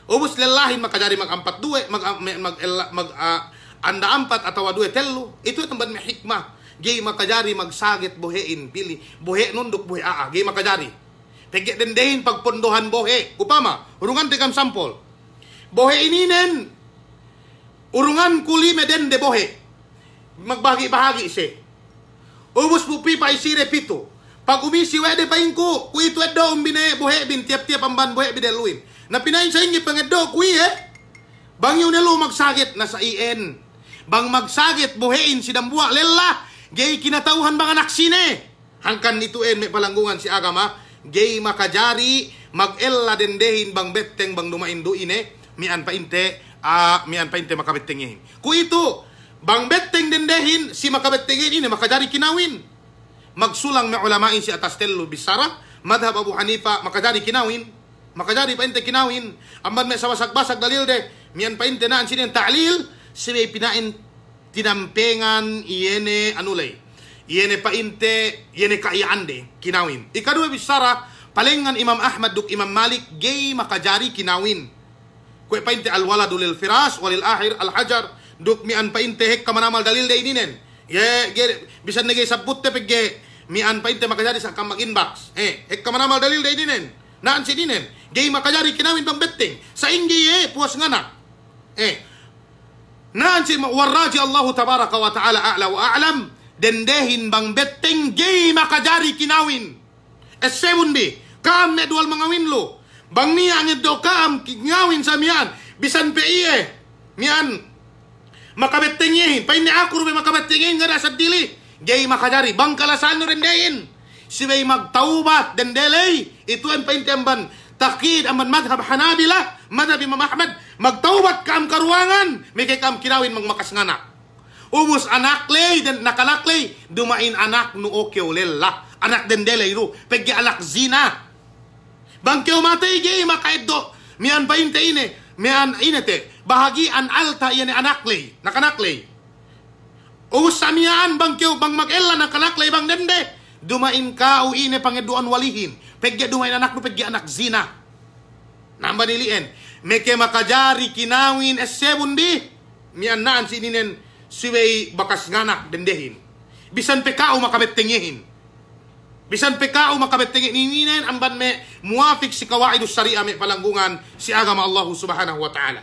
[SPEAKER 1] Ubus lelahin makajari mag-ampat duwe anda ampat atau duwe tellu. Itu tempat may hikmah. Gay makajari magsagit buhein pili. Buhe nunduk buhe gay makajari. Tegek dendehin pagpondohan bohe. Upama, urungan tekam sampol. Bohe ininen, urungan kuli medende bohe. Magbahagi-bahagi siya. Ubus pupi pa isire pito. Pag umisi wede pa ingko, kui itu edo umbine bohe bin tiap-tiap amban bohe bideluin. Na pinain sa ingi pangedo, kui Bang yun nelo magsagit na sa ien. Bang magsagit bohein si dambuak lela. Gay kinatauhan bang anak sine. Hangkan ituin may palanggungan si agama. Gay makajari mag-ella dendehin bang betteng bang dumain duine mian pa inte makabettengihin. Ku itu bang betteng dendehin si makabettengihin ini makajari kinawin. Magsulang na ulamain si atas tello bisara madhab Abu Hanifa makajari kinawin. Makajari pa inte kinawin. Amban may sawasag-basag dalil de mian pa inte naan sinin ta'lil sibe pinain tinampengan iyene anulay. Yene pa inte, yene kaiande, kinawin. Ikadua bisara, palengan Imam Ahmad duk Imam Malik, gay makajari kinawin. Kwe pa inte alwaladu lil firas, walil ahir al-hajar, duk mian pa inte hek kamanamal dalil de ininen. Bisan nagay sabut te pegge, mian pa inte makajari sa kam mag-inbox. Hek kamanamal dalil de ininen. Naan si ininen, gay makajari kinawin bang betting. Sa ingi puas ngana. Naan si warraji Allahu tabaraka wa ta'ala a'la wa a'lam. Dendehin bang betteng gay makajari kinawin. S7 bi, kam ne dual mangawin lo. Bang niya ang do kam ngawin sa miyan. Bisan pe miyan makabettengin. Pain ni ako rube makabettengin nga sa dili. Gay makajari bang kalasan no rendehin. Sibay magtaubat dendelay. Ito ang paintemban takid aman madhab Hanabila, madhab Imam Ahmad. Magtaubat kam karuangan. May kay kam kinawin magmakas ngana. Ubus anak lay, dan nakanak lay, dumain anak no okyo lela. Anak dendele iro, pegi anak zina. Bangkeo matay gay makaeddo. Mian painte ine. Mian inete. Bahagian alta yan anaklay. Nakanaklay. Uus sa mian bangkeo bang mag-ela nakanaklay bang dende. Dumain ka o ine pangeduan walihin. Pegya dumain anak no pegya anak zina. Namba nilien. Meke makajari kinawin es-sebundi. Mian naan si ininen siway bakas nganak dendehin. Bisan pekao makabettengehin. Bisan pekao makabettengehin ininen amban me muafik si kawaidus syariah me palanggungan si agama Allah subhanahu wa ta'ala.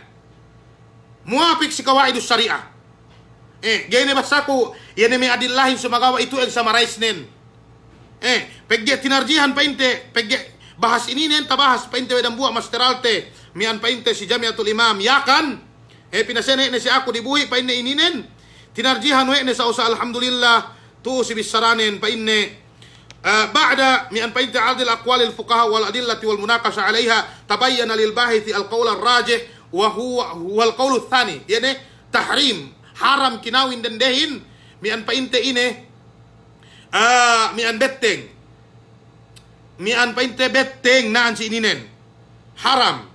[SPEAKER 1] Muafik si kawaidus syariah. Gaya basaku yan me adillahin sumagawa itu ang samarais nen. Pegge tinarjihan painte pegge bahas ininen tabahas painte wedang buah masteralte mian painte si Jamiatul Imam yakan pinasene ne si aku dibuhi painne ininen tinarjihan we ne sa usa alhamdulillah tu si bisaranen painne ba'da mian painte adil aqwal al fuqaha wal adillati wal munaqasha 'alayha tabayyana lil bahith al qawl al rajih wa huwa al qawl al thani yani tahrim haram kinawin dendehin mian painte ine mian betteng mian painte betteng naan si ininen haram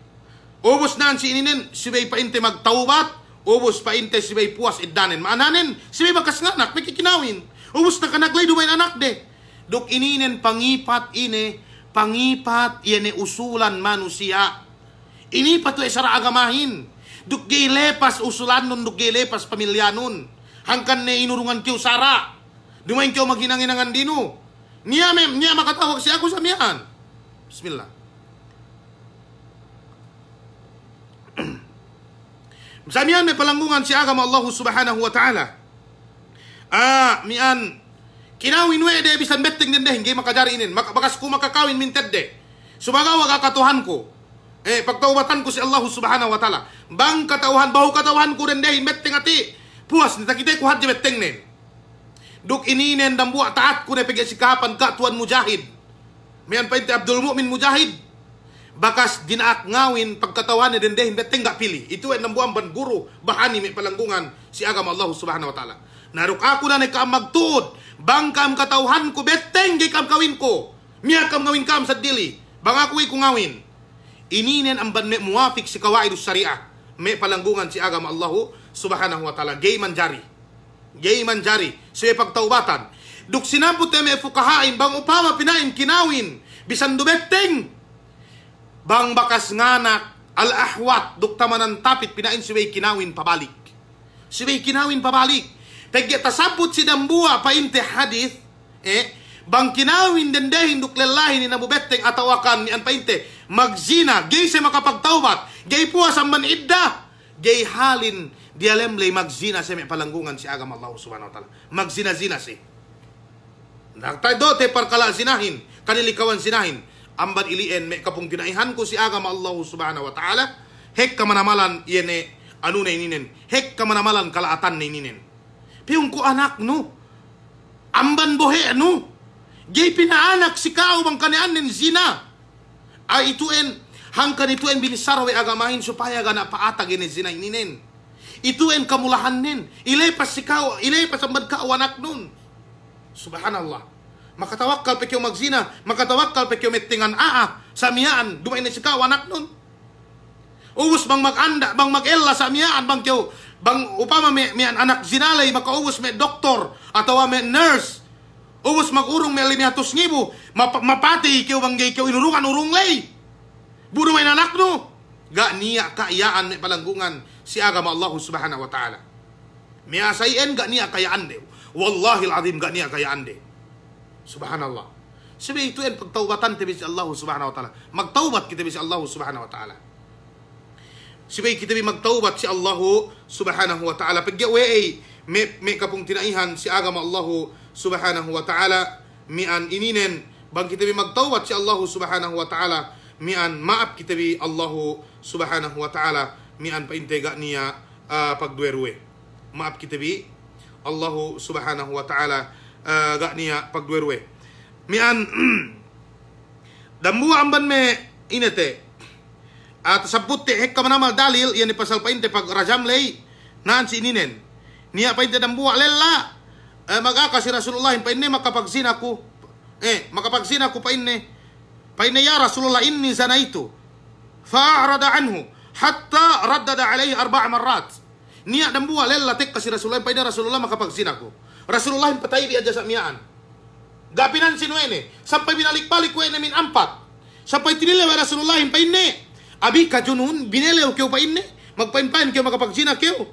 [SPEAKER 1] ubos naan si ininen sibay painte magtaubat ubos painte sibay puas iddanen maananen sibay bakas nganak mikikinawin ubos na kanaglay dumain anak de duk ininen pangipat ine pangipat yene usulan manusia ini patuloy sara agamahin duk gilepas usulan nun duk gilepas pamilyanon hangkan ne inurungan kiyo sara dumain kiyo maghinanginangan dino niya makatawag si ako sa miyan. Bismillah. Sa miyan may palanggungan si agama Allah subhanahu wa ta'ala. Miyan kinawin we de bisan betting din de hindi makajari inin. Bakas ko makakawin minted de. Sumagawag akatuhan ko. Pagtaubatan ko si Allah subhanahu wa ta'ala. Bang katauhan, bahu katauhan ko din de betting ati. Puas nita kita ko hadji betting nin. Duk ininen dan buat taat ku nepege sikapan ka tuan mujahid. Mian painte Abdul Mukmin Mujahid. Bakas dinaak ngawin pagkatawan ni dendehin beteng gak pilih. Itu en nambuan ban guru bahani mi palanggungan si agama Allah subhanahu wa ta'ala. Naruk aku na nekam magtud. Bangkam katauhan ku beteng gikam kawin ko. Miya kam ngawin kam sa dili. Bang aku iku ngawin. Ininen ang ban me muafik si kawaidus syariah. Me palanggungan si agama Allah subhanahu wa ta'ala. Gay manjari. Gay manjari, suwe pagtaubatan. Duk sinabot me fukahain, bang upama pinain kinawin, bisan dubetteng. Bang bakas nganak, al-ahwat, duk tamanan tapit, pinain suwe kinawin pabalik. Suwe kinawin pabalik. Pagya tasabot si dambua painte hadith, bang kinawin dendehin duk lelahin ni nabubetteng atawakan ni an painte, magzina, gay se makapagtaubat, gay puas ang manidda, gay halin, dialem lay magzina sa may palanggungan si agama Allah subhanahu wa ta'ala. Magzina-zina si. Naktay dote parkala zinahin, kanilikawan zinahin. Ambad ilien may kapong ginaihan ko si agama Allah subhanahu wa ta'ala. Hek kamanamalan yene anu na ininen. Hek kamanamalan kalaatan na ininen. Piyong ko anak no. Amban bohe no. Gay pinaanak si kao bang kanian nin zina. Ay ituen hangkan ituen binisarawe agamahin supaya gana paatag ini zina ininen. Itu en kamulahan nin. Ilepas sikaw, ilepas ang ka anak nun. Subhanallah. Makatawakkal pe kyo magzina, makatawakkal pe kyo mettingan sa miyaan, dumain na sikaw anak nun. Uwos bang maganda, bang mag-ella sa miyaan, bang kyo, bang upama may anak zinalay, makauwos may doktor, atawa may nurse. Uwos mag-urong may limiatos ngibo, mapati kyo bang gay kyo inurungan urung lay. Budo may anak no. Ga niya kaiyaan may palanggungan si agama Allah subhanahu wa ta'ala. Miyasayin ga niya kayaan de. Wallahi al-azim ga niya kayaan de. Subhanallah. Sabi ito yan pagtaubatan kita si Allah subhanahu wa ta'ala. Magtaubat kita si Allah subhanahu wa ta'ala. Sabi kita magtaubat si Allah subhanahu wa ta'ala. Pagyawe may kapong tinaihan si agama Allah subhanahu wa ta'ala. Mian ininen bang kita magtaubat si Allah subhanahu wa ta'ala. Mian maaf kita bi Allah subhanahu wa ta'ala mian paintega niya pagduerwe. Maaf kita bi Allah subhanahu wa ta'ala ga niya pagduerwe. Mian dambu amban me inete at sabutte hek kamanamal dalil yan ipasal painte pag rajam lay naan si ininen niya painte dambu lella magaka si Rasulullah painne makapagsina ko makapagzina ko painne Paine ya Rasulullah inni zanaitu. Fa'arada anhu hatta raddada alaihi 4 marrat. Niya dan buah lella tek kasih Rasulullah paine Rasulullah makapagsina ko. Rasulullah patay di aja sa miyaan. Gapinan sinuene sampai binalik-balik ko min 4. Sampai tinile Rasulullah paine. Abi ka junun binelew kyo paine. Magpain-pain kyo makapagsina kyo.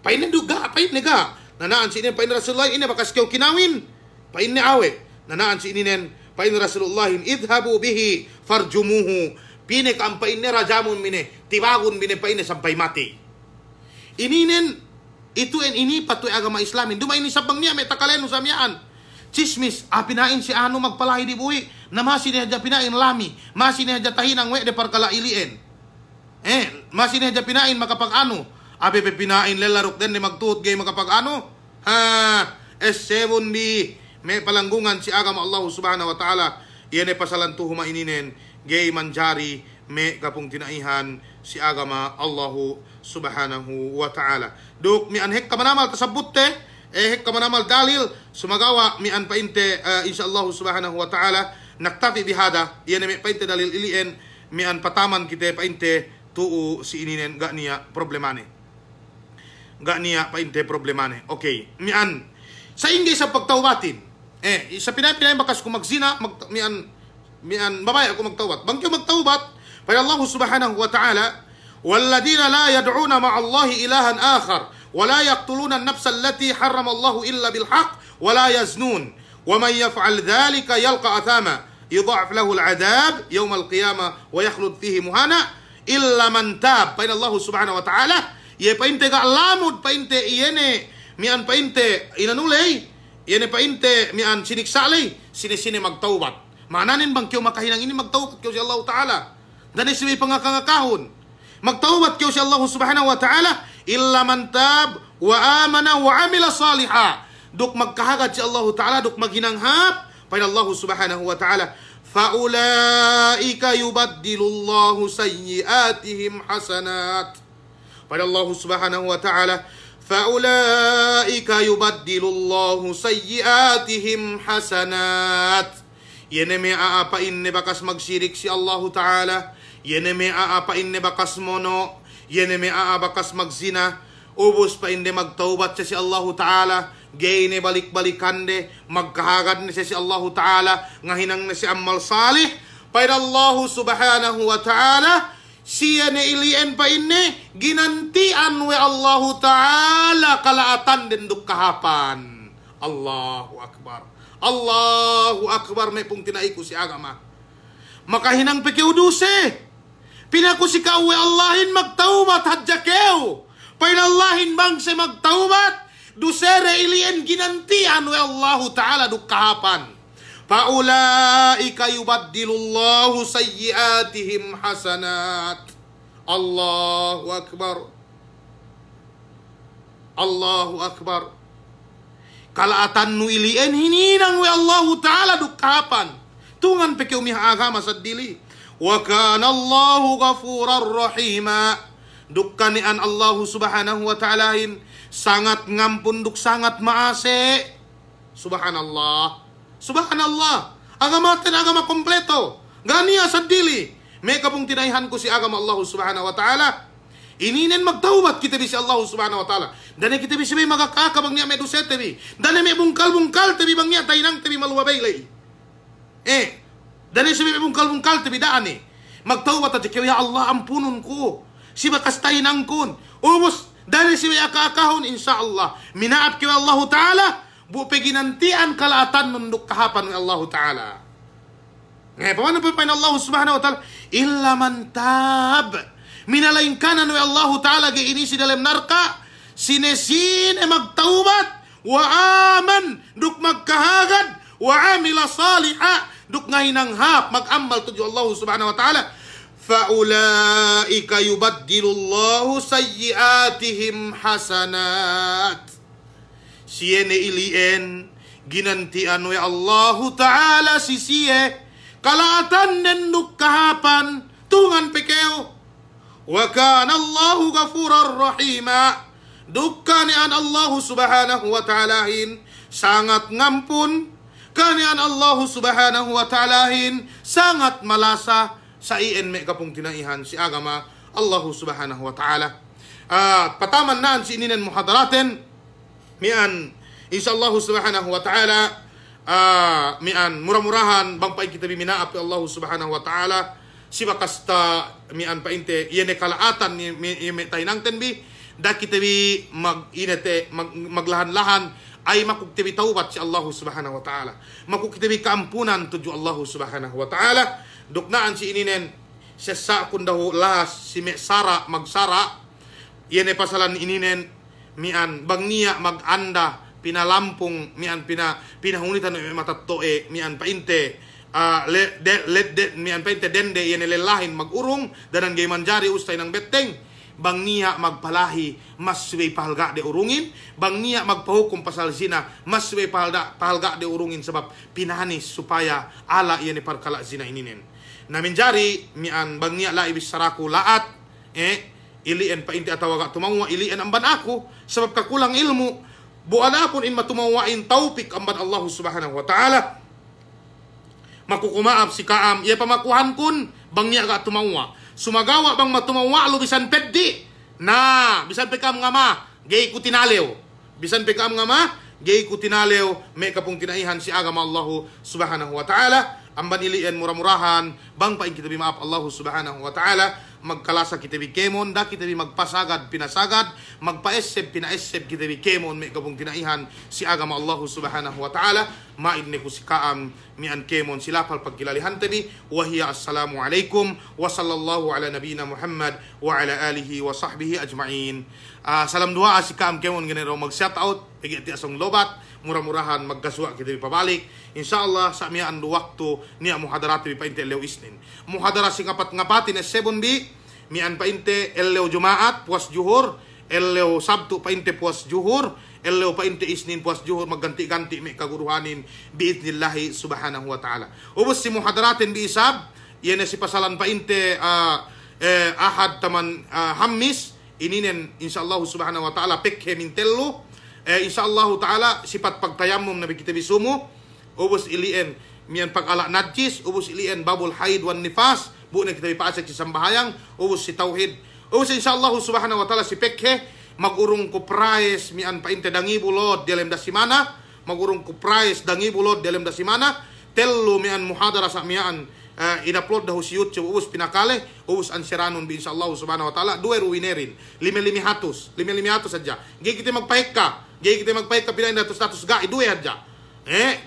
[SPEAKER 1] Paine duga paine ga. Nanaan si ini paine Rasulullah ini bakas kyo kinawin. Paine awe. Nanaan si ini nen paine Rasulullah idhabu bihi farjumuhu. Pine kampain ni rajamun mine tibagun mine paine sampai mati. Ininen itu ini patuy agama Islamin. Duma ini sabang niya may takaleno sa miyaan. Chismis pinain si ano magpalahi di buhi na masi niya pinain lami, masi niya tahinang we de parkala ilien. Masi niya pinain makapag-ano. Abe pinain lelarok den ni magtuot gay makapag-ano. S7 di may palanggungan si agama Allah subhanahu wa ta'ala. Iyan ay pasalantuho maininen gay manjari me kapung tinaihan si agama Allahu subhanahu wa ta'ala. Duk mi anhek kamanamal tasabutte hek kamanamal dalil sumagawa mi an painte insyaallah subhanahu wa ta'ala naktafi bihada yan mi painte dalil ilien mi an pataman kite painte tuu si ininen gak niya problemane. Gak niya painte problemane. Okay, mi an sa ingay sa pagtawbatin. Sa pinay-pinay bakas kung magzina mi an babay ako magtawbat. Bangkyo magtawbat para Allah subhanahu wa ta'ala والذين لا يدعون مع الله إلها آخر ولا يقتلون النفس التي حرم الله إلا بالحق ولا يزنون ومن يفعل ذلك يلقى أثاما يضاعف له العذاب يوم القيامة ويخلد فيه مهانا إلا من تاب بين الله سبحانه وتعالى يبقى قعلامود painte iyene mian painte inanulay iyene painte mian siniksalay sini magtawbat mananin bang kyo makahinang ini magtawbat kyo si Allah Ta'ala dan isimi pangakangakahon magtawbat kyo si Allah subhanahu wa ta'ala illa man tab wa amana wa amila saliha duk magkahagad si Allah ta'ala duk maghinanghap pada Allah subhanahu wa ta'ala faulaika yubaddilullahu sayyiatihim hasanat pada Allah subhanahu wa ta'ala faulaika yubaddilullahu sayyiatihim hasanat yene me aapain ne bakas magsirik si Allah ta'ala yene me aapain ne bakas mono, yene me aabakas magzina, ubos pa inde magtaubat si Allah Ta'ala, gay ne balik-balikan de, magkahagad ne si Allah Ta'ala, ngahinang ne si amal salih, payda Allah Subhanahu wa Ta'ala, siya ne ilien pa inne, ginantian we Allah Ta'ala, kalaatan din kahapan. Allahu Akbar. Allahu Akbar, may pong tinaiku si agama. Makahinang pekeuduse. Pinaku si kauwe Allahin magtaubat hadjakeo. Pain Allahin bang se magtaubat. Dusere ilien ginantian we Allahu Ta'ala dukkahapan. Paulaika yubaddilullahu sayyiatihim hasanat. Allahu Akbar. Allahu Akbar. Kalaatan nu ilien hininang we Allahu Ta'ala dukkahapan. Tungan peke umiha agama sa dili. Wa kana Allahu ghafurar rahima. Dukkanian Allah subhanahu wa ta'alahin sangat ngampun duk sangat maase. Subhanallah. Subhanallah. Agama ten agama kompleto. Ganiya sa dili. May kapong tinayhan ko si agama Allah subhanahu wa ta'ala. Ininen magtaubat kita bi si Allah subhanahu wa ta'ala. Dani kita bi sabi magakaka bang niya may duset tabi. Dani may bungkal-bungkal tabi bang niya tainang tabi maluwabaylay. Dani sabi may bungkal-bungkal tabi daan magtaubat at ikaw ya Allah ampunun ko. Si bakas tainang kun. Umos dani sabi akakahon insyaallah. Minaap kayo Allah ta'ala. Bupe ginantian kalaatan nunduk kahapan ng Allah ta'ala. Ngayon, paano pa pain Allah subhanahu wa ta'ala? Illa man tab. Minalain kanan ng Allah ta'ala giinisi dalam narka. Sinesine magtaubat. Wa aman. Duk magkahagad. Wa amila saliha. Duk ngahinanghap. Mag-amal tuju Allah subhanahu wa ta'ala. Faulaika yubaddilullahu sayyiatihim hasanat. Siye ne ilien ginantian we Allah Ta'ala si siye kalatan nenduk kahapan tungan pekeo wa kana Allahu ghafurar rahima dukkani an Allah subhanahu wa ta'alahin sangat ngampun Kanian Allah subhanahu wa ta'alahin sangat malasa sa iyan may kapong tinaihan si agama Allah subhanahu wa ta'ala. Pataman naan si ininan muhadaratin mian insyaallah subhanahu wa ta'ala mian murah-murahan bang paing kita biminaap Allah subhanahu wa ta'ala si bakasta mian painte yene kalaatan ni tainang tenbi da kita bi mag-inete maglahan-lahan ay makuktibi taubat si Allah subhanahu wa ta'ala. Makuktibi kaampunan tuju Allah subhanahu wa ta'ala. Duknaan si ininen sesa kundahu lahas si sara magsara. Yene pasalan ininen mian bangnia maganda pinalampung mian pinahunitan matattoe mian painte mian painte dende yene lelahin magurung danan gay manjari ustay ng beteng. Bang niya magpalahi, mas suway pahalga de urungin. Bang niya magpahukom pasal zina, mas suway pahalga de urungin. Sebab pinahanis supaya ala iyan parkala zina ininen. Namin jari, mian bang niya la ibis saraku laat, ilian pa inti atawaga tumawa, ilian amban aku. Sebab kakulang ilmu, buala pun in matumawain taupik amban Allah subhanahu wa ta'ala. Makukumaap si kaam, iya pamakuhan kun, bang niya ga tumawa. Sumagawa bang matumawa lo bisan peddi na bisan pekam ngama gay kutinalew bisan pekam ngama gay kutinalew may kapung tinaihan si agama Allah subhanahu wa ta'ala amban ilian murah-murahan bang paing kita bimaap Allah subhanahu wa ta'ala magkalasa kita bikemon da kita magpasagad pinasagad magpaeseb pinaeseb kita bikemon may kapung tinaihan si agama Allah subhanahu wa ta'ala maid ne kusikaam mian kemon silapal pagkilalihan tabi wa hiya assalamu alaikum wa sallallahu ala nabiyina Muhammad wa ala alihi wa sahbihi ajma'in. Salam dua asikaam kemon ganero mag shout out pigi ti asong lobat murah-murahan magkaswa kita pabalik insyaallah sa mian do waktu niya muhadarat bi painte lew isnin muhadarat sing ngapat-ngapatin 7b mian painte lew jumaat puas juhur lew sabtu painte puas juhur lew painte isnin puas juhur magganti-ganti may kaguruhanin biidnillahi subhanahu wa ta'ala. Ubos si muhadaratin bi isab yene si pasalan painte ahad taman hammis ininen insyaallah subhanahu wa ta'ala pekhe mintello insyaallah ta'ala sifat pagtayamum nabi kita bisumo ubos ilien mian pag-ala najis ubos ilien babul haid wan nifas bu na kita bipaasek si sambahayang ubos si tauhid ubos insyaallah subhanahu wa ta'ala si pekhe magurung ko price mian painte dangi bulod dalam dasimana magurung ko price dangi bulod dalam dasimana tello mian muhadara sa mian in-upload daw si YouTube ubos pinakale ubos ansiranon bi insyaallah subhanahu wa ta'ala duwe ruwinerin 5,500 sadya gay kita magpahika gay kita magpahika pinain datos ga duwe hadja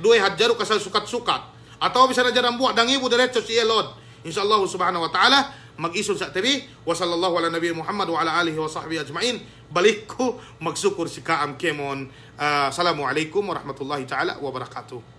[SPEAKER 1] duwe hadja ro kasal sukat-sukat atau bisa na jarang buat dangibu diretso si elod insyaallah subhanahu wa ta'ala mag-ison sa TV wa sallallahu ala nabi Muhammad wa ala alihi wa sahbihi ajma'in balik ko magsukur si kaam kemon. Assalamu alaikum warahmatullahi ta'ala wabarakatuh.